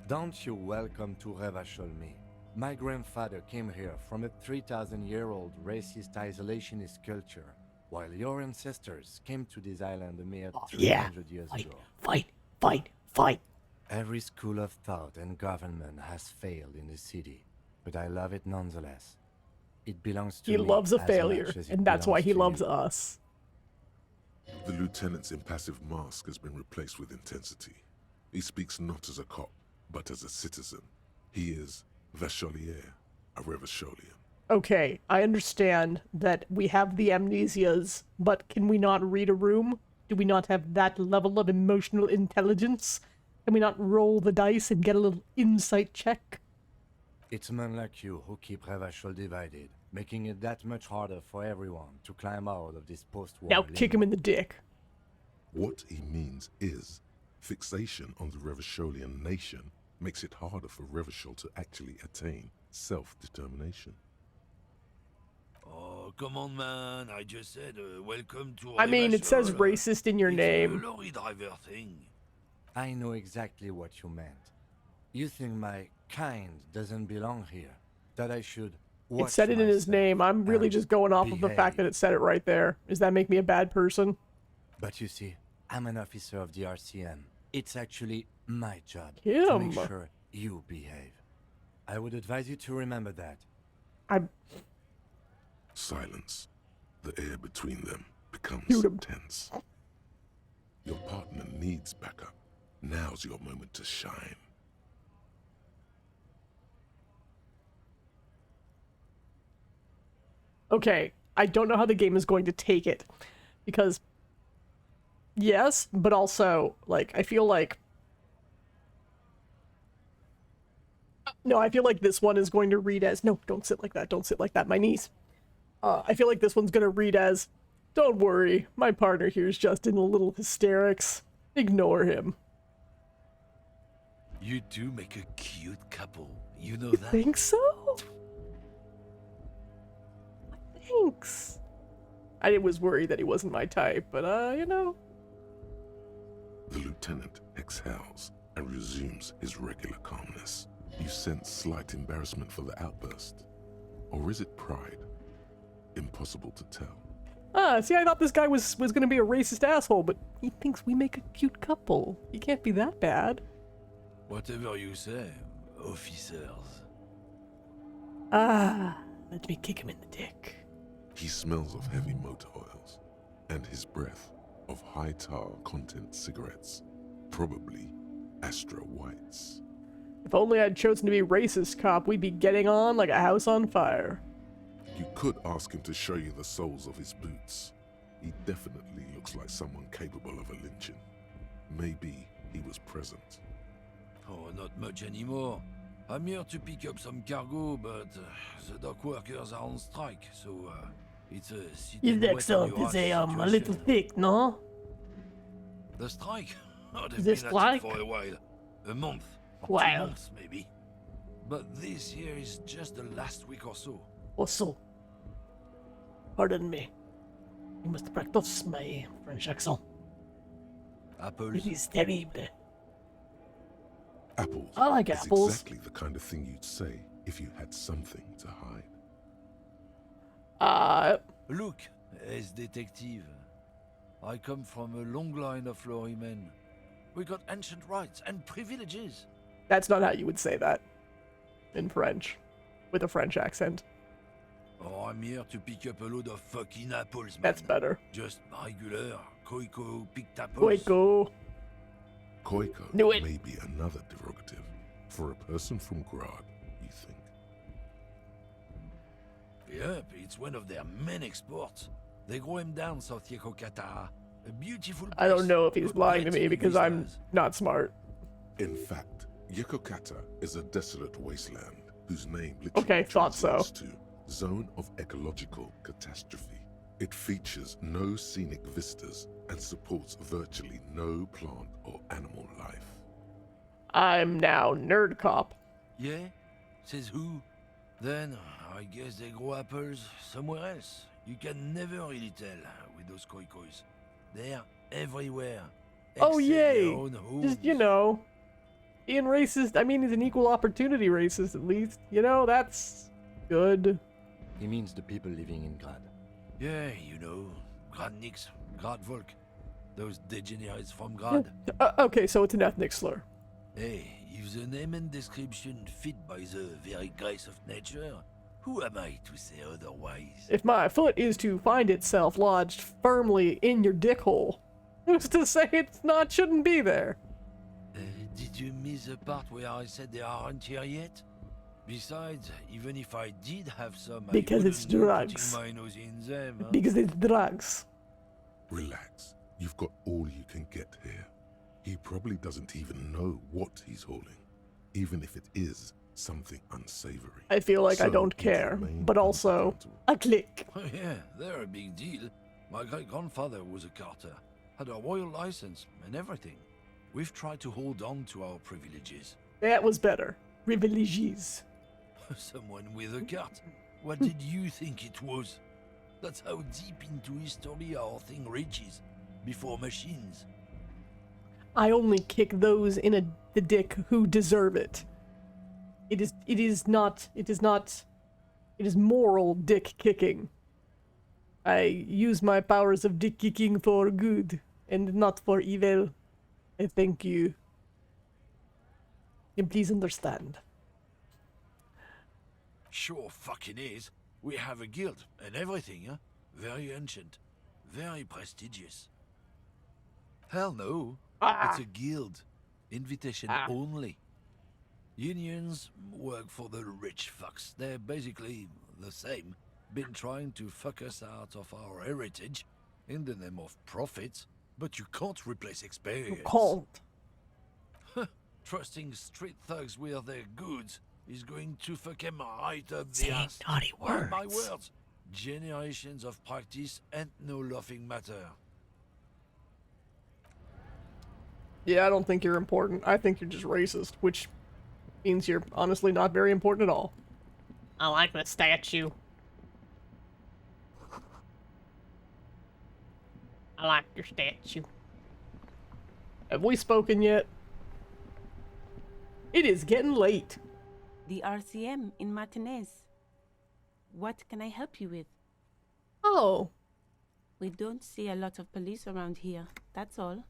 Don't you welcome to Revachol me. My grandfather came here from a 3,000-year-old racist isolationist culture, while your ancestors came to this island a mere 300 years ago. Fight. Every school of thought and government has failed in the city, but I love it nonetheless. It belongs to He me loves a as failure, much as it and that's why belongs he to loves you. us. The lieutenant's impassive mask has been replaced with intensity. He speaks not as a cop, but as a citizen. He is Vacholier, a Revacholian. Okay, I understand that we have the amnesias, but can we not read a room? Do we not have that level of emotional intelligence? Can we not roll the dice and get a little insight check? It's men like you who keep Revachol divided, making it that much harder for everyone to climb out of this post-war Now kick him in the dick. What he means is, fixation on the Revacholian nation makes it harder for Revachol to actually attain self-determination. Oh, come on, man. I just said welcome to I mean, it says Ivashol. racist in your It's name. a lorry driver thing. I know exactly what you meant. You think my kind doesn't belong here, that I should It watch said it in his myself name. I'm really and just going off of the fact that behave. it said it right there. Does that make me a bad person? But you see, I'm an officer of the RCM. It's actually my job to Him. make sure you behave. I would advise you to remember that. I'm... Silence. The air between them becomes Shoot him. tense. Your partner needs backup. Now's your moment to shine. Okay, I don't know how the game is going to take it. Because... Yes, but also, like, I feel like... No, I feel like this one is going to read as, no, don't sit like that, don't sit like that, my niece. I feel like this one's going to read as, don't worry, my partner here is just in a little hysterics. Ignore him. You two make a cute couple. You know You that? think so? Thanks. I was worried that he wasn't my type, but, you know. The lieutenant exhales and resumes his regular calmness. You sense slight embarrassment for the outburst. Or is it pride? Impossible to tell. See, I thought this guy was gonna be a racist asshole, but he thinks we make a cute couple. He can't be that bad. Whatever you say, officers. Let me kick him in the dick. He smells of heavy motor oils, and his breath of high tar content cigarettes, probably Astra Whites. If only I'd chosen to be racist cop, we'd be getting on like a house on fire. You could ask him to show you the soles of his boots. He definitely looks like someone capable of a lynching. Maybe he was present. Oh, not much anymore. I'm here to pick up some cargo, but the dock workers are on strike, so it's a His accent is a little thick, no? The strike? Oh, they've The been at strike? it for a while. A month. Wow. 2 months, maybe. But this here is just the last week or so. Also, pardon me. You must practice my French accent. Apples? It is terrible. Apples I like is apples. exactly the kind of thing you'd say if you had something to hide. Look, as detective, I come from a long line of lorrymen. We got ancient rights and privileges. That's not how you would say that in French, with a French accent. Oh, I'm here to pick up a load of fucking apples, man. That's better. Just regular, Koiko picked apples. Koiko. Koiko Knew it. may be another derogative for a person from Grad, you think. Yep, it's one of their main exports. They grow him down South Yekokata. A beautiful I don't place. know if he's Got lying to great me because I'm vistas. not smart. In fact, Yekokata is a desolate wasteland whose name literally Okay, thought so. translates to Zone of Ecological Catastrophe. It features no scenic vistas and supports virtually no plant or animal life. I'm now nerd cop. Yeah? Says who? Then I guess they grow apples somewhere else. You can never really tell with those koikos. They're everywhere. Oh, except their yay. own Just, you homes. know, being racist, I mean, he's an equal opportunity racist at least. You know, that's good. He means the people living in Grad. Yeah, you know, Grad Nix, Grad Volk. Those degenerates from Grad. Okay, so it's an ethnic slur. Hey, if the name and description fit by the very grace of nature, who am I to say otherwise? If my foot is to find itself lodged firmly in your dick hole, who's to say it's not, shouldn't be there? Did you miss the part where I said they aren't here yet? Besides, even if I did have some, Because I it's wouldn't go drugs. putting my nose in them. Huh? Because it's drugs. Relax. You've got all you can get here. He probably doesn't even know what he's hauling, even if it is something unsavory. I feel like I So don't you care, remain but also, unaccountable. a click. Oh yeah, they're a big deal. My great-grandfather was a carter, had a royal license and everything. We've tried to hold on to our privileges. That was better. Privileges. Someone with a cart. What did you think it was? That's how deep into history our thing reaches. Before machines. I only kick those in the dick who deserve it. It is moral dick kicking. I use my powers of dick kicking for good and not for evil. I thank you. And please understand. Sure fucking is. We have a guild and everything, huh? Very ancient. Very prestigious. Hell no. It's a guild. Invitation only. Unions work for the rich fucks. They're basically the same. Been trying to fuck us out of our heritage in the name of profit, but you can't replace experience. You can't. Trusting street thugs with their goods. is going to fuck him right up the Saying ass. naughty Mark my words. words. Generations of practice ain't no laughing matter. Yeah, I don't think you're important. I think you're just racist, which means you're honestly not very important at all. I like the statue. I like your statue. Have we spoken yet? It is getting late. The RCM in Martinez. What can I help you with? Oh. We don't see a lot of police around here, that's all.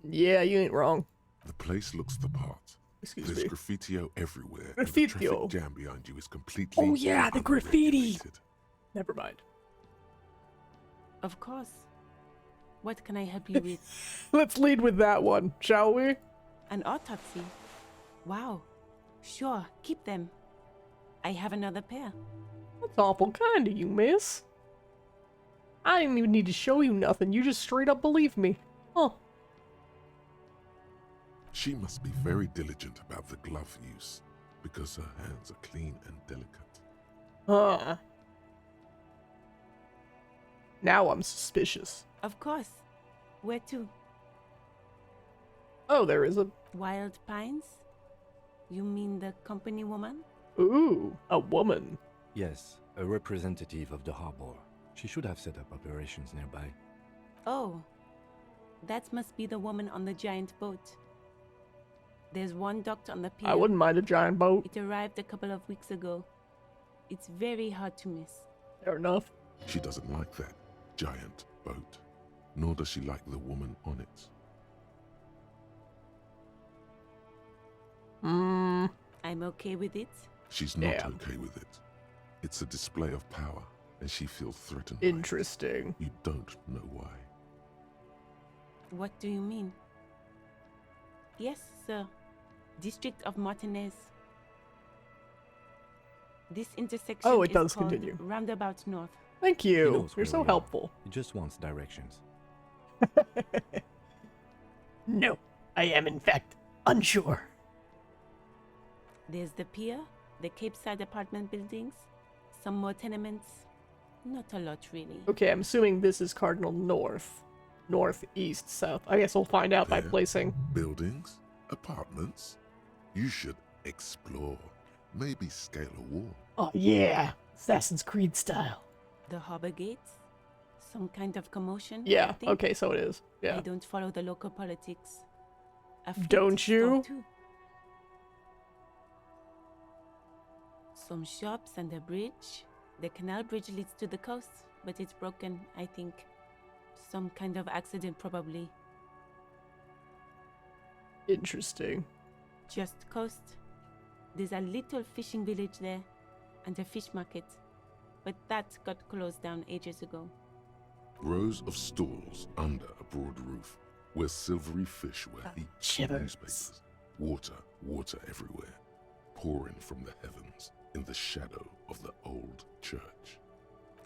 Yeah, you ain't wrong. The place looks the part. Excuse There's me. graffitio everywhere. And the Graffitio. traffic jam behind you is completely Oh yeah, the graffiti. unregulated. Never mind. Of course. What can I help you with? Let's lead with that one, shall we? An autopsy? Wow. Sure, keep them. I have another pair. That's awful kind of you, miss. I didn't even need to show you nothing. You just straight up believe me. Huh. She must be very diligent about the glove use, because her hands are clean and delicate. Huh. Now I'm suspicious. Of course. Where to? Oh, there is a... Wild Pines? You mean the company woman? Ooh, a woman. Yes, a representative of the harbor. She should have set up operations nearby. Oh. That must be the woman on the giant boat. There's one docked on the pier. I wouldn't mind a giant boat. It arrived a couple of weeks ago. It's very hard to miss. Fair enough. She doesn't like that giant boat, nor does she like the woman on it. I'm okay with it. She's not Damn. okay with it. It's a display of power, and she feels threatened. Interesting. By it. You don't know why. What do you mean? Yes, sir. District of Martinez. This intersection Oh, it is does called continue. Roundabout North. Thank He you. knows You're where so we are. helpful. He just wants directions. No, I am in fact unsure. There's the pier, the Cape Side apartment buildings, some more tenements. Not a lot, really. Okay, I'm assuming this is Cardinal North. North, east, south. I guess we'll find out by There. placing. Buildings, apartments. You should explore. Maybe scale a wall. Oh yeah, Assassin's Creed style. The harbor gates? Some kind of commotion? I Yeah, think? okay, so it is. Yeah. I don't follow the local politics. A fleet Don't store, you? too. Some shops and a bridge. The canal bridge leads to the coast, but it's broken, I think. Some kind of accident, probably. Interesting. Just coast. There's a little fishing village there, and a fish market. But that got closed down ages ago. Rows of stalls under a broad roof, where silvery fish were heaped on shivers. newspapers. Water everywhere, pouring from the heavens in the shadow of the old church.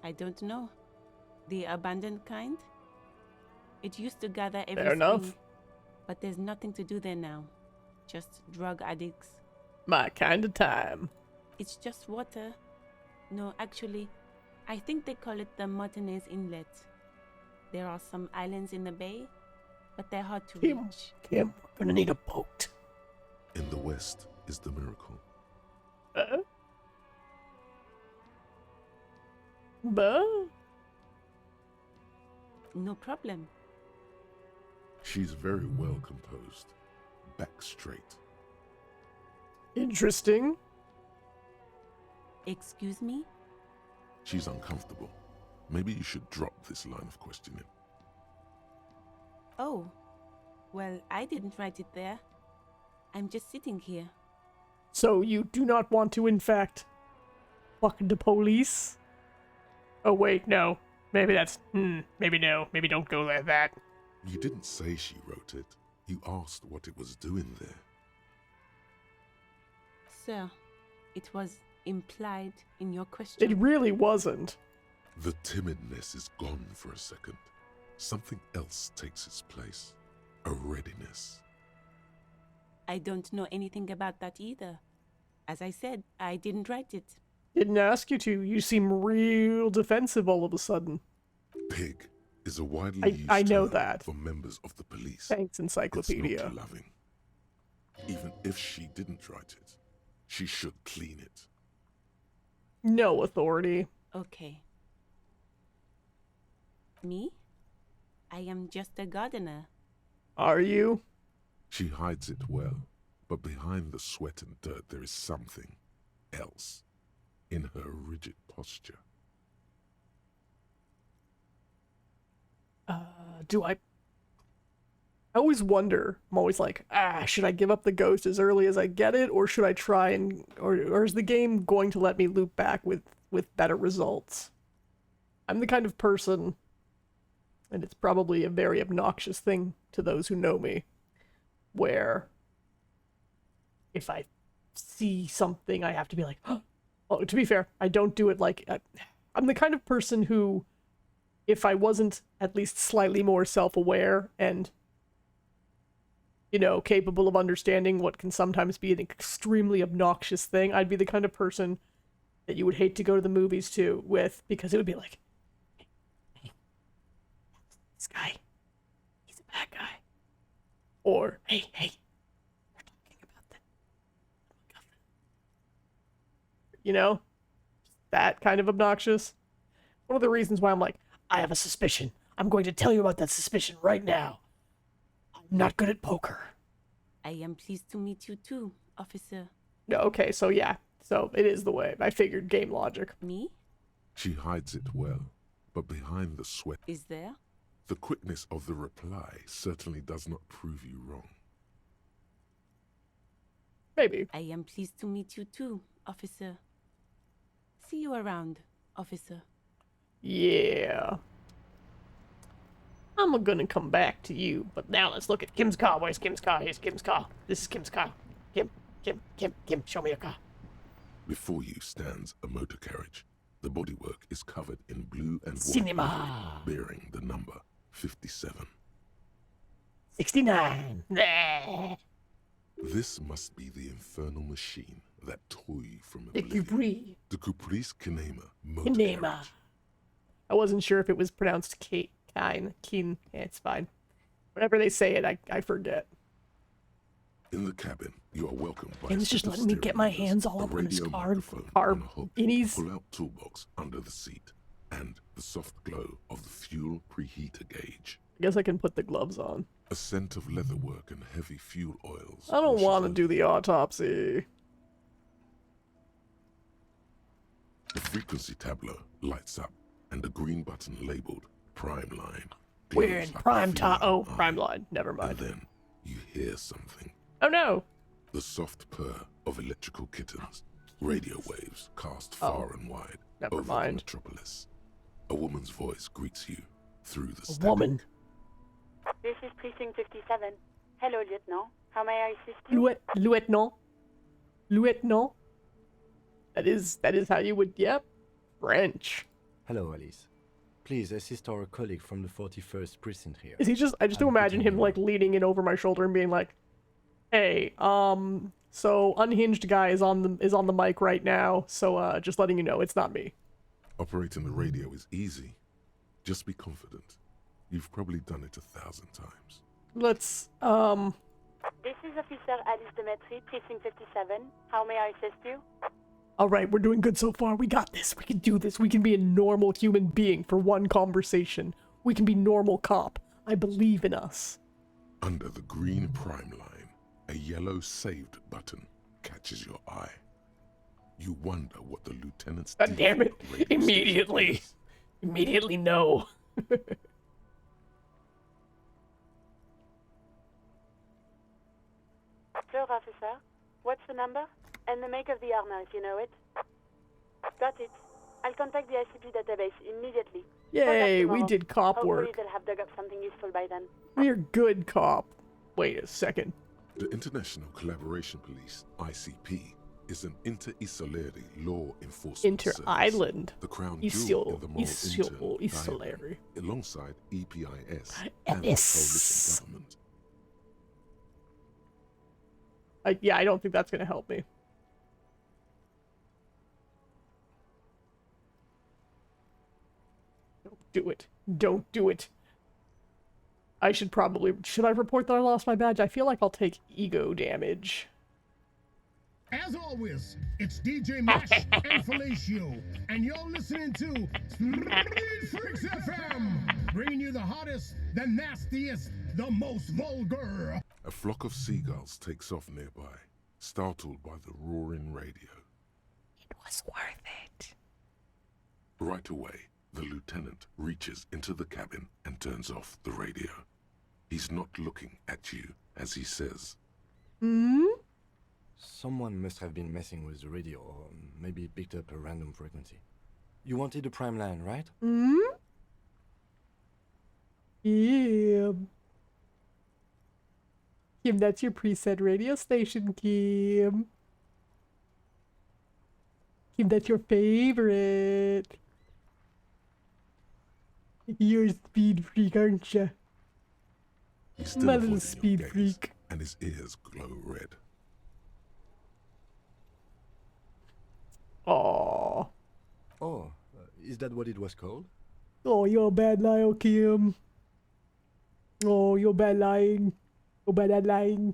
I don't know. The abandoned kind? It used to gather every Fair enough. spring, but there's nothing to do there now. Just drug addicts. My kind of time. It's just water. No, actually, I think they call it the Martinez Inlet. There are some islands in the bay, but they're hard to Kim, reach. Kim, we're gonna need a boat. In the west is the miracle. But No problem. She's very well composed, back straight. interesting. Excuse me? She's uncomfortable. Maybe you should drop this line of questioning. Oh, well, I didn't write it there. I'm just sitting here. So you do not want to, in fact, fuck the police? Oh wait, no. Maybe that's maybe no. Maybe don't go like that. You didn't say she wrote it. You asked what it was doing there. Sir, it was implied in your question. It really wasn't. The timidness is gone for a second. Something else takes its place. A readiness. I don't know anything about that either. As I said, I didn't write it. Didn't ask you to. You seem real defensive all of a sudden. Pig is a widely used I know term that. for members of the police. Thanks, Encyclopedia. It's not loving. Even if she didn't write it, she should clean it. No authority. Okay. Me? I am just a gardener. Are you? She hides it well, but behind the sweat and dirt there is something else in her rigid posture. Do I always wonder, I'm always like, should I give up the ghost as early as I get it, or should I try and, or is the game going to let me loop back with better results? I'm the kind of person, and it's probably a very obnoxious thing to those who know me, where if I see something, I have to be like, oh, to be fair, I don't do it like, I'm the kind of person who, if I wasn't at least slightly more self-aware and, you know, capable of understanding what can sometimes be an extremely obnoxious thing, I'd be the kind of person that you would hate to go to the movies with, because it would be like, hey, this guy, he's a bad guy. Or, hey, we're talking about that. You know? That kind of obnoxious. One of the reasons why I'm like, I have a suspicion. I'm going to tell you about that suspicion right now. I'm not good at poker. I am pleased to meet you too, officer. No, okay, so yeah. So it is the way. I figured game logic. Me? She hides it well, but behind the sweat... Is there? The quickness of the reply certainly does not prove you wrong. Maybe. I am pleased to meet you too, officer. See you around, officer. Yeah. I'm gonna come back to you, but now let's look at Kim's car. Where's Kim's car? Here's Kim's car. This is Kim's car. Kim, show me your car. Before you stands a motor carriage. The bodywork is covered in blue and white Cinema. livery, bearing the number 57. 69. This must be the infernal machine that tore you from The oblivion. Capri. The Caprice Kinema motor Kinema. carriage. I wasn't sure if it was pronounced Keen. Yeah, it's fine. Whenever they say it, I forget. In the cabin, you are welcomed by Kim's just letting me get my hands all up on his car innies. pull-out toolbox under the seat, and the soft glow of the fuel preheater gauge. I guess I can put the gloves on. A scent of leatherwork and heavy fuel oils. I don't washes want to over do the autopsy. The frequency tableau lights up, and a green button labeled Prime Line. We're glows in like a prime time. feline Oh, eye. prime line. Never And mind. then you hear something. Oh no. The soft purr of electrical kittens. Radio waves cast far and wide never over the mind. metropolis. A woman's voice greets you through the A static. woman. This is Precinct 57. Hello, Lieutenant. How may I assist you? Lieutenant. That is how you would. Yep. French. Hello, Alice. Please assist our colleague from the 41st precinct here. Is he just? I just do I'm imagine putting him you like leaning in over my shoulder and being like, "Hey, so unhinged guy is on the mic right now. So just letting you know, it's not me." Operating the radio is easy. Just be confident. You've probably done it 1,000 times. Let's This is Officer Alice Demetri, Precinct 57. How may I assist you? All right, we're doing good so far. We got this. We can do this. We can be a normal human being for one conversation. We can be normal cop. I believe in us. Under the green prime line, a yellow saved button catches your eye. You wonder what the lieutenant's God damn it. default radio station Immediately. is. Immediately no. Sir, officer. What's the number? And the make of the armor, if you know it. Got it. I'll contact the ICP database immediately. Yay, Contact we tomorrow. did cop Hopefully work. they'll have dug up something useful by then. We're good cop. Wait a second. The International Collaboration Police, ICP, is an inter-isolary law enforcement service. Inter-island. The crown jewel in the moral intern Isolary. diamond, alongside EPIS and the coalition government. Yeah, I don't think that's gonna help me. do it. Don't do it. I should probably... Should I report that I lost my badge? I feel like I'll take ego damage. As always, it's DJ Mash and Felicio, and you're listening to Speed Freaks FM, bringing you the hottest, the nastiest, the most vulgar. A flock of seagulls takes off nearby, startled by the roaring radio. It was worth it. Right away, the lieutenant reaches into the cabin and turns off the radio. He's not looking at you as he says, Someone must have been messing with the radio, or maybe it picked up a random frequency. You wanted a prime line, right? Yeah. Kim, that's your preset radio station, Kim. Kim, that's your favorite. You're a speed freak, aren't you? He's still My avoiding little your speed gaze, freak. and his ears glow red. Aww. Oh, is that what it was called? Oh, you're a bad liar, Kim. Oh, you're bad lying. You're bad at lying.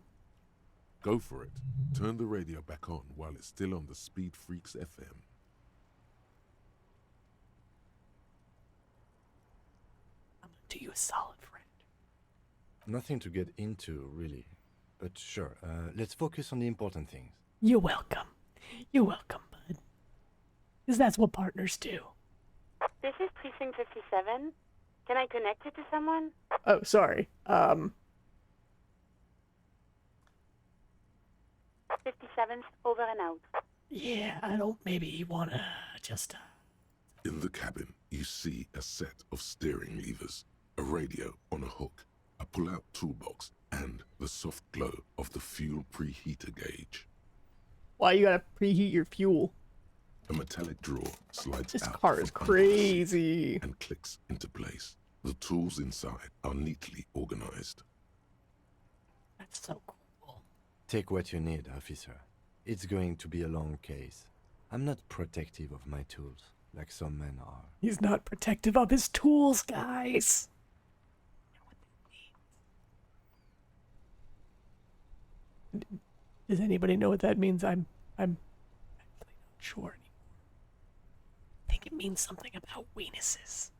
Go for it. Turn the radio back on while it's still on the Speed Freaks FM. I'm gonna do you a solid, friend. Nothing to get into, really. But sure, let's focus on the important things. You're welcome. You're welcome, bud. Because that's what partners do. This is Precinct 57. Can I connect you to someone? Oh, sorry. 57's over and out. Yeah, I don't maybe wanna just... In the cabin, you see a set of steering levers, a radio on a hook, a pull-out toolbox, and the soft glow of the fuel preheater gauge. Why you gotta preheat your fuel? A metallic drawer slides This out car is from under the seat crazy. and clicks into place. The tools inside are neatly organized. That's so cool. Take what you need, officer. It's going to be a long case. I'm not protective of my tools, like some men are. He's not protective of his tools, guys. Does anybody know what that means? I'm actually not sure anymore. I think it means something about weenuses.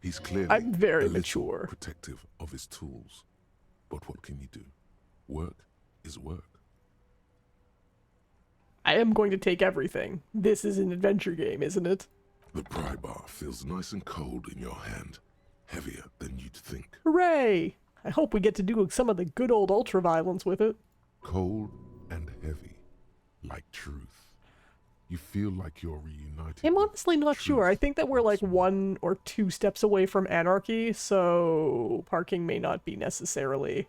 He's clearly I'm very a little mature. protective of his tools. But what can you do? Work is work. I am going to take everything. This is an adventure game, isn't it? The pry bar feels nice and cold in your hand, heavier than you'd think. Hooray! I hope we get to do some of the good old ultra-violence with it. Cold and heavy, like truth. You feel like you're reunited. I'm with honestly not sure. I truth think that we're like once more. 1 or 2 steps away from anarchy, so parking may not be necessarily...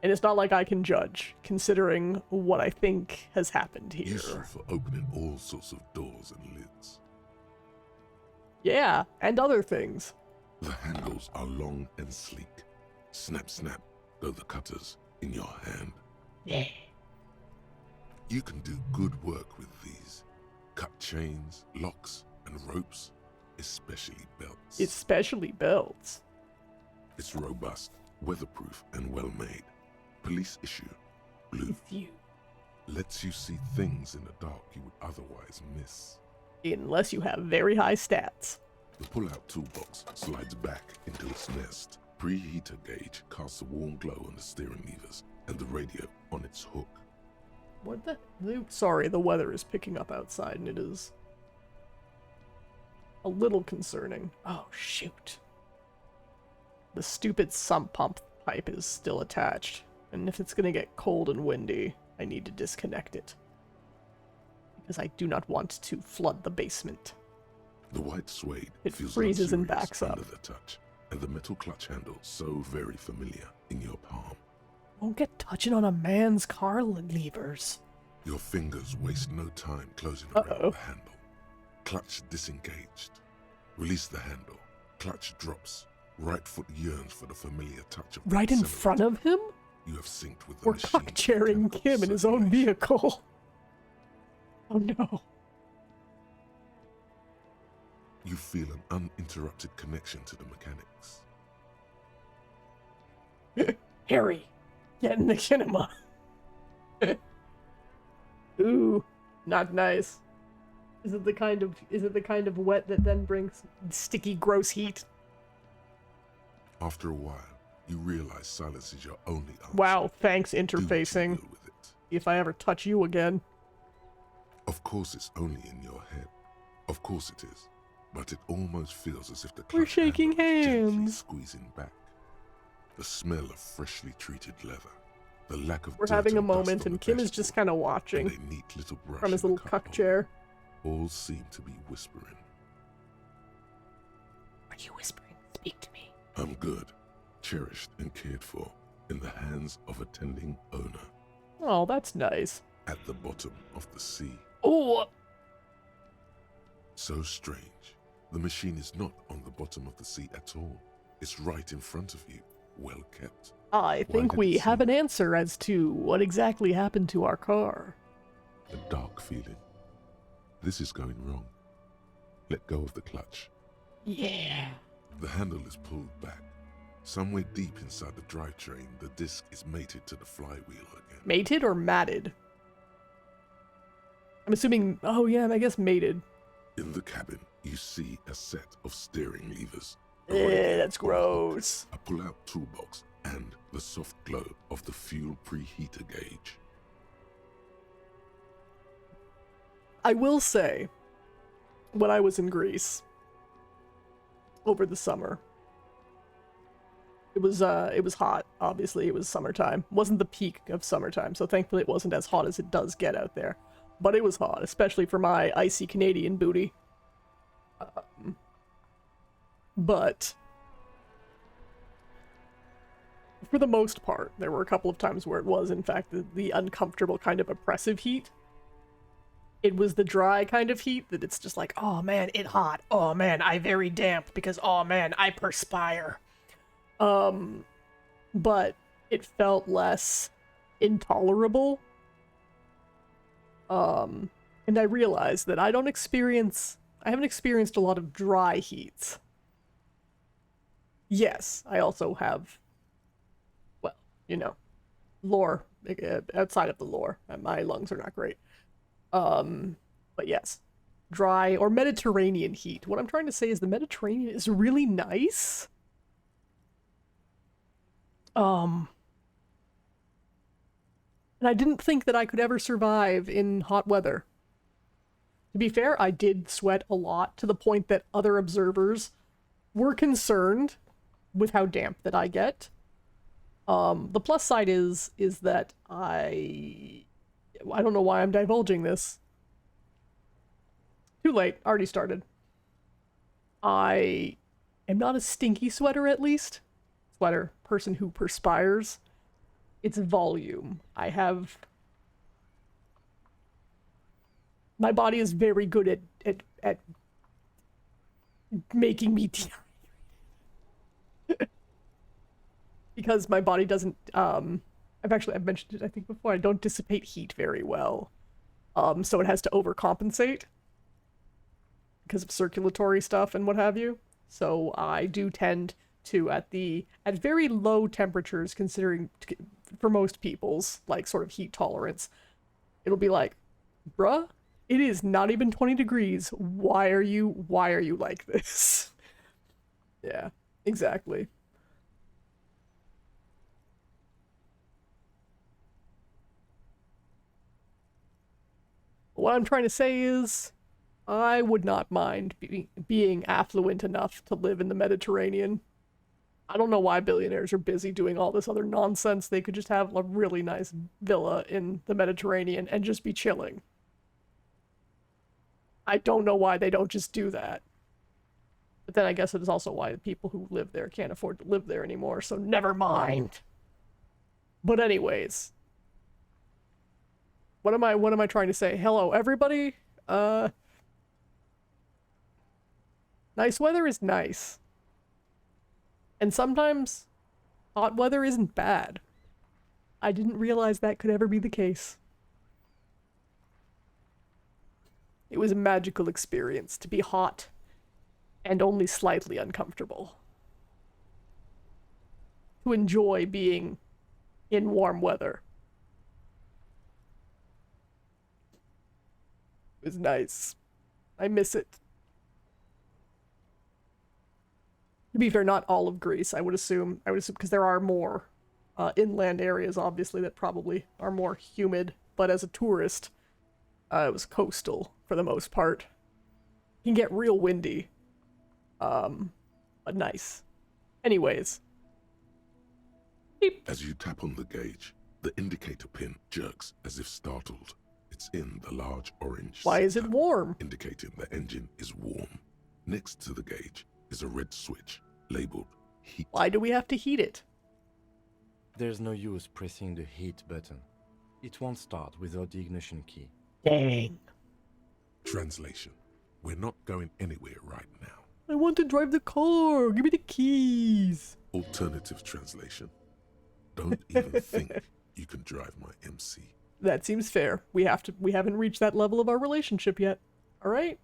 And it's not like I can judge, considering what I think has happened here. Useful for opening all sorts of doors and lids. Yeah, and other things. The handles are long and sleek. Snap, snap, go the cutters in your hand. Yeah. You can do good work with these. Cut chains, locks, and ropes, especially belts. Especially belts. It's robust, weatherproof, and well-made. Police issue, blue. If you... Lets you see things in the dark you would otherwise miss. Unless you have very high stats. The pull-out toolbox slides back into its nest. Preheater gauge casts a warm glow on the steering levers and the radio on its hook. What the... Sorry, the weather is picking up outside and it is... a little concerning. Oh, shoot. The stupid sump pump pipe is still attached. And if it's gonna get cold and windy, I need to disconnect it. Because I do not want to flood the basement. The white suede It feels freezes and luxurious backs up. under the touch, and the metal clutch handle so very familiar in your palm. Won't get touching on a man's car levers. Your fingers waste no time closing Uh-oh. around the handle. Clutch disengaged. Release the handle. Clutch drops. Right foot yearns for the familiar touch of the Right in accelerator. front of him? You have synced with the We're machine's cock-chairing mechanical Kim in his own circulation. vehicle. Oh no. You You feel an uninterrupted connection to the mechanics. Harry, get in the cinema. Ooh, not nice. Is it the kind of wet that then brings sticky, gross heat? After a while, you realize silence is your only answer. Wow, thanks Do what you interfacing. will with it. If I ever touch you again. Of course it's only in your head. Of course it is. But it almost feels as if the We're clutch shaking handle is gently hands. squeezing back. The smell of freshly treated leather. The lack of We're dirt having a and dust moment, on and the Kim is just dashboard, kind of and watching a neat little brush from his in the little cup cuck chair. holder. All seem to be whispering. Are you whispering? Speak to me. I'm good, cherished and cared for, in the hands of a tending owner. Oh, that's nice. At the bottom of the sea. Oh, So strange. The machine is not on the bottom of the sea at all. It's right in front of you, well kept. I think did we it have seem- an answer as to what exactly happened to our car. A dark feeling. This is going wrong. Let go of the clutch. Yeah. The handle is pulled back. Somewhere deep inside the drivetrain, the disc is mated to the flywheel again. Mated or matted? I'm assuming, oh yeah, I guess mated. In the cabin, you see a set of steering levers. A Eh, radio that's on a hook, gross. A pull-out toolbox, and the soft glow of the fuel preheater gauge. I will say, when I was in Greece over the summer, it was hot. Obviously, it was summertime. It wasn't the peak of summertime, so thankfully it wasn't as hot as it does get out there. But it was hot, especially for my icy Canadian booty. But for the most part, there were a couple of times where it was, in fact, the uncomfortable kind of oppressive heat. It was the dry kind of heat that it's just like, oh man, it hot. Oh man, I very damp because, oh man, I perspire. But it felt less intolerable. And I realized that I haven't experienced a lot of dry heats. Yes, I also have, well, you know, lore, outside of the lore. My lungs are not great. But yes, dry or Mediterranean heat. What I'm trying to say is the Mediterranean is really nice. And I didn't think that I could ever survive in hot weather. To be fair, I did sweat a lot to the point that other observers were concerned with how damp that I get. The plus side is that I don't know why I'm divulging this. Too late, already started. I am not a stinky sweater, at least. Person who perspires. It's volume. My body is very good at making me dehydrated. Because my body doesn't, I've mentioned it, I think, before, I don't dissipate heat very well. So it has to overcompensate because of circulatory stuff and what have you. So I do tend to, at very low temperatures, considering for most people's, like, sort of heat tolerance, it'll be like, bruh, it is not even 20 degrees. Why are you like this? Yeah, exactly. What I'm trying to say is, I would not mind being affluent enough to live in the Mediterranean. I don't know why billionaires are busy doing all this other nonsense. They could just have a really nice villa in the Mediterranean and just be chilling. I don't know why they don't just do that. But then I guess it is also why the people who live there can't afford to live there anymore, so never mind. But anyways, what am I trying to say? Hello, everybody. Nice weather is nice. And sometimes hot weather isn't bad. I didn't realize that could ever be the case. It was a magical experience to be hot and only slightly uncomfortable. To enjoy being in warm weather. It was nice. I miss it. To be fair, not all of Greece, I would assume, because there are more inland areas, obviously, that probably are more humid, but as a tourist, it was coastal for the most part. It can get real windy, but nice. Anyways. Beep. As you tap on the gauge, the indicator pin jerks as if startled. It's in the large orange Why is it sector, warm? indicating the engine is warm. Next to the gauge is a red switch labeled heat. Why do we have to heat it? There's no use pressing the heat button. It won't start without the ignition key. Dang. Translation. We're not going anywhere right now. I want to drive the car. Give me the keys. Alternative translation. Don't even think you can drive my MC. That seems fair. We haven't reached that level of our relationship yet. All right?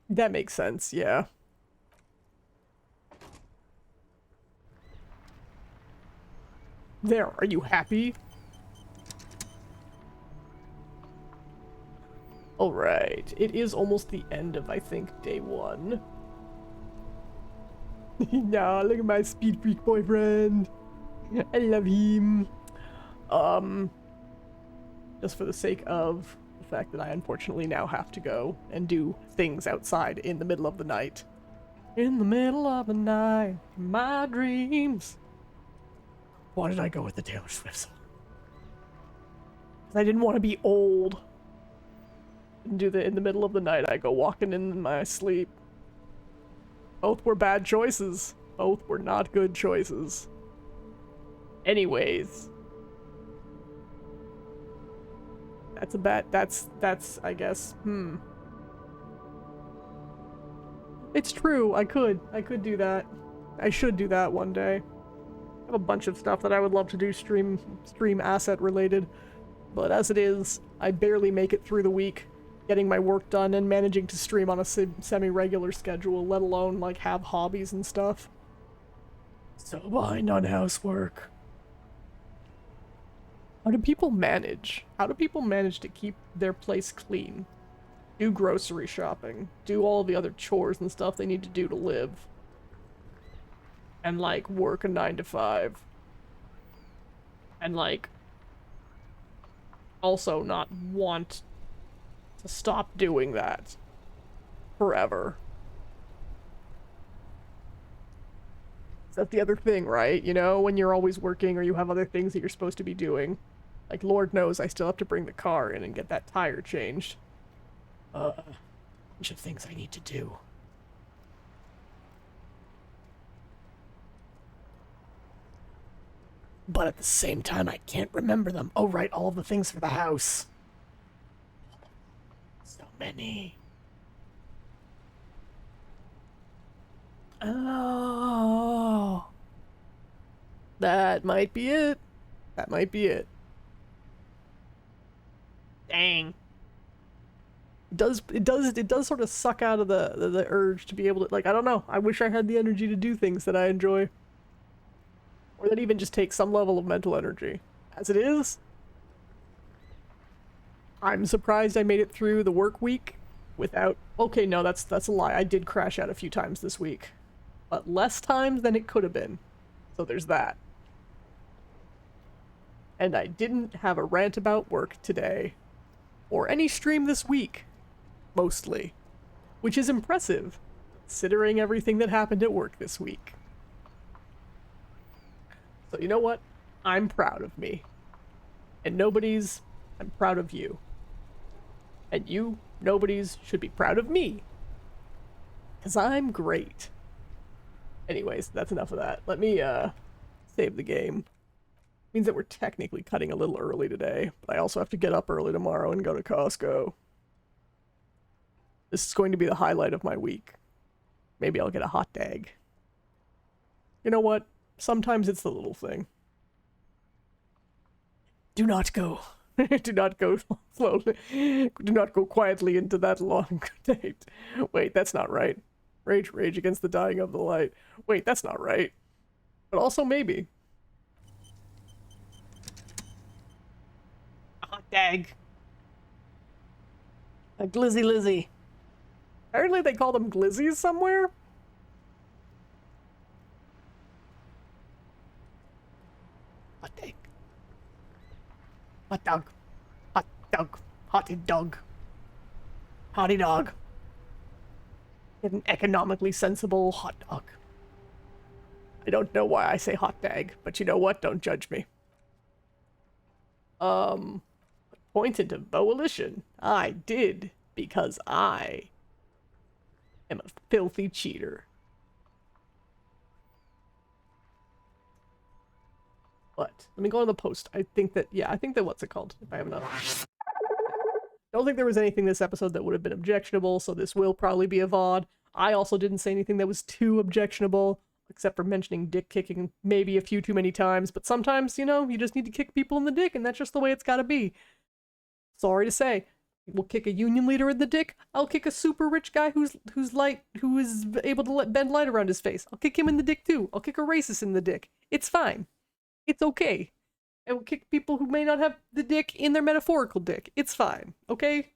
That makes sense, yeah. There, are you happy? Alright, it is almost the end of, I think, day 1. Nah, look at my speed freak boyfriend. I love him. Just for the sake of the fact that I unfortunately now have to go and do things outside in the middle of the night. In the middle of the night, my dreams. Why did I go with the Taylor Swift song? Because I didn't want to be old. And do the in the middle of the night, I go walking in my sleep. Both were bad choices. Both were not good choices. Anyways. That's, I guess, It's true, I could do that. I should do that one day. I have a bunch of stuff that I would love to do stream asset related. But as it is, I barely make it through the week, getting my work done and managing to stream on a semi-regular schedule, let alone, like, have hobbies and stuff. So behind on housework. How do people manage? How do people manage to keep their place clean? Do grocery shopping. Do all the other chores and stuff they need to do to live. And, like, work a 9 to 5. And, like, also not want to stop doing that forever. That's the other thing, right? You know, when you're always working or you have other things that you're supposed to be doing. Like, Lord knows I still have to bring the car in and get that tire changed. Bunch of things I need to do. But at the same time, I can't remember them. Oh, right, all of the things for the house. So many. Oh. That might be it. That might be it. Dang. It does sort of suck out of the urge to be able to, like, I don't know. I wish I had the energy to do things that I enjoy. Or that even just takes some level of mental energy. As it is, I'm surprised I made it through the work week without... Okay, no, that's a lie. I did crash out a few times this week. But less times than it could have been. So there's that. And I didn't have a rant about work today. Or any stream this week. Mostly. Which is impressive, considering everything that happened at work this week. So you know what? I'm proud of me. And nobody's... I'm proud of you. And you, nobody's, should be proud of me. Because I'm great. Anyways, that's enough of that. Let me, save the game. Means that we're technically cutting a little early today, but I also have to get up early tomorrow and go to Costco. This is going to be the highlight of my week. Maybe I'll get a hot dog. You know what? Sometimes it's the little thing. Do not go. Do not go slowly. Do not go quietly into that long date. Wait, that's not right. Rage, rage against the dying of the light. Wait, that's not right. But also maybe. Hot dag. A glizzy lizzy. Apparently they call them glizzies somewhere. Hot dag. Hot dog. Hot dog. Hotty dog. Hotty dog. Get an economically sensible hot dog. I don't know why I say hot dag, but you know what? Don't judge me. Pointed to Volition. I did, because I am a filthy cheater. But let me go on the post. I think that what's it called? If I have enough. Don't think there was anything this episode that would have been objectionable, so this will probably be a VOD. I also didn't say anything that was too objectionable, except for mentioning dick kicking maybe a few too many times, but sometimes, you know, you just need to kick people in the dick, and that's just the way it's gotta be. Sorry to say. We'll kick a union leader in the dick. I'll kick a super rich guy who is able to bend light around his face. I'll kick him in the dick too. I'll kick a racist in the dick. It's fine. It's okay. And we'll kick people who may not have the dick in their metaphorical dick. It's fine. Okay?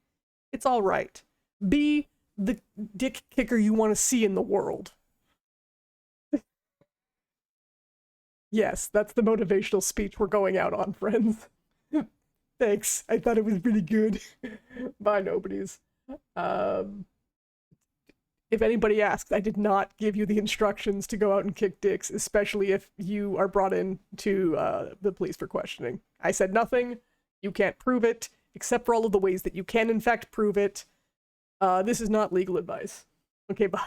It's alright. Be the dick kicker you want to see in the world. Yes, that's the motivational speech we're going out on, friends. Thanks. I thought it was really good. Bye, nobodies. If anybody asks, I did not give you the instructions to go out and kick dicks, especially if you are brought in to the police for questioning. I said nothing. You can't prove it, except for all of the ways that you can, in fact, prove it. This is not legal advice. Okay, bye.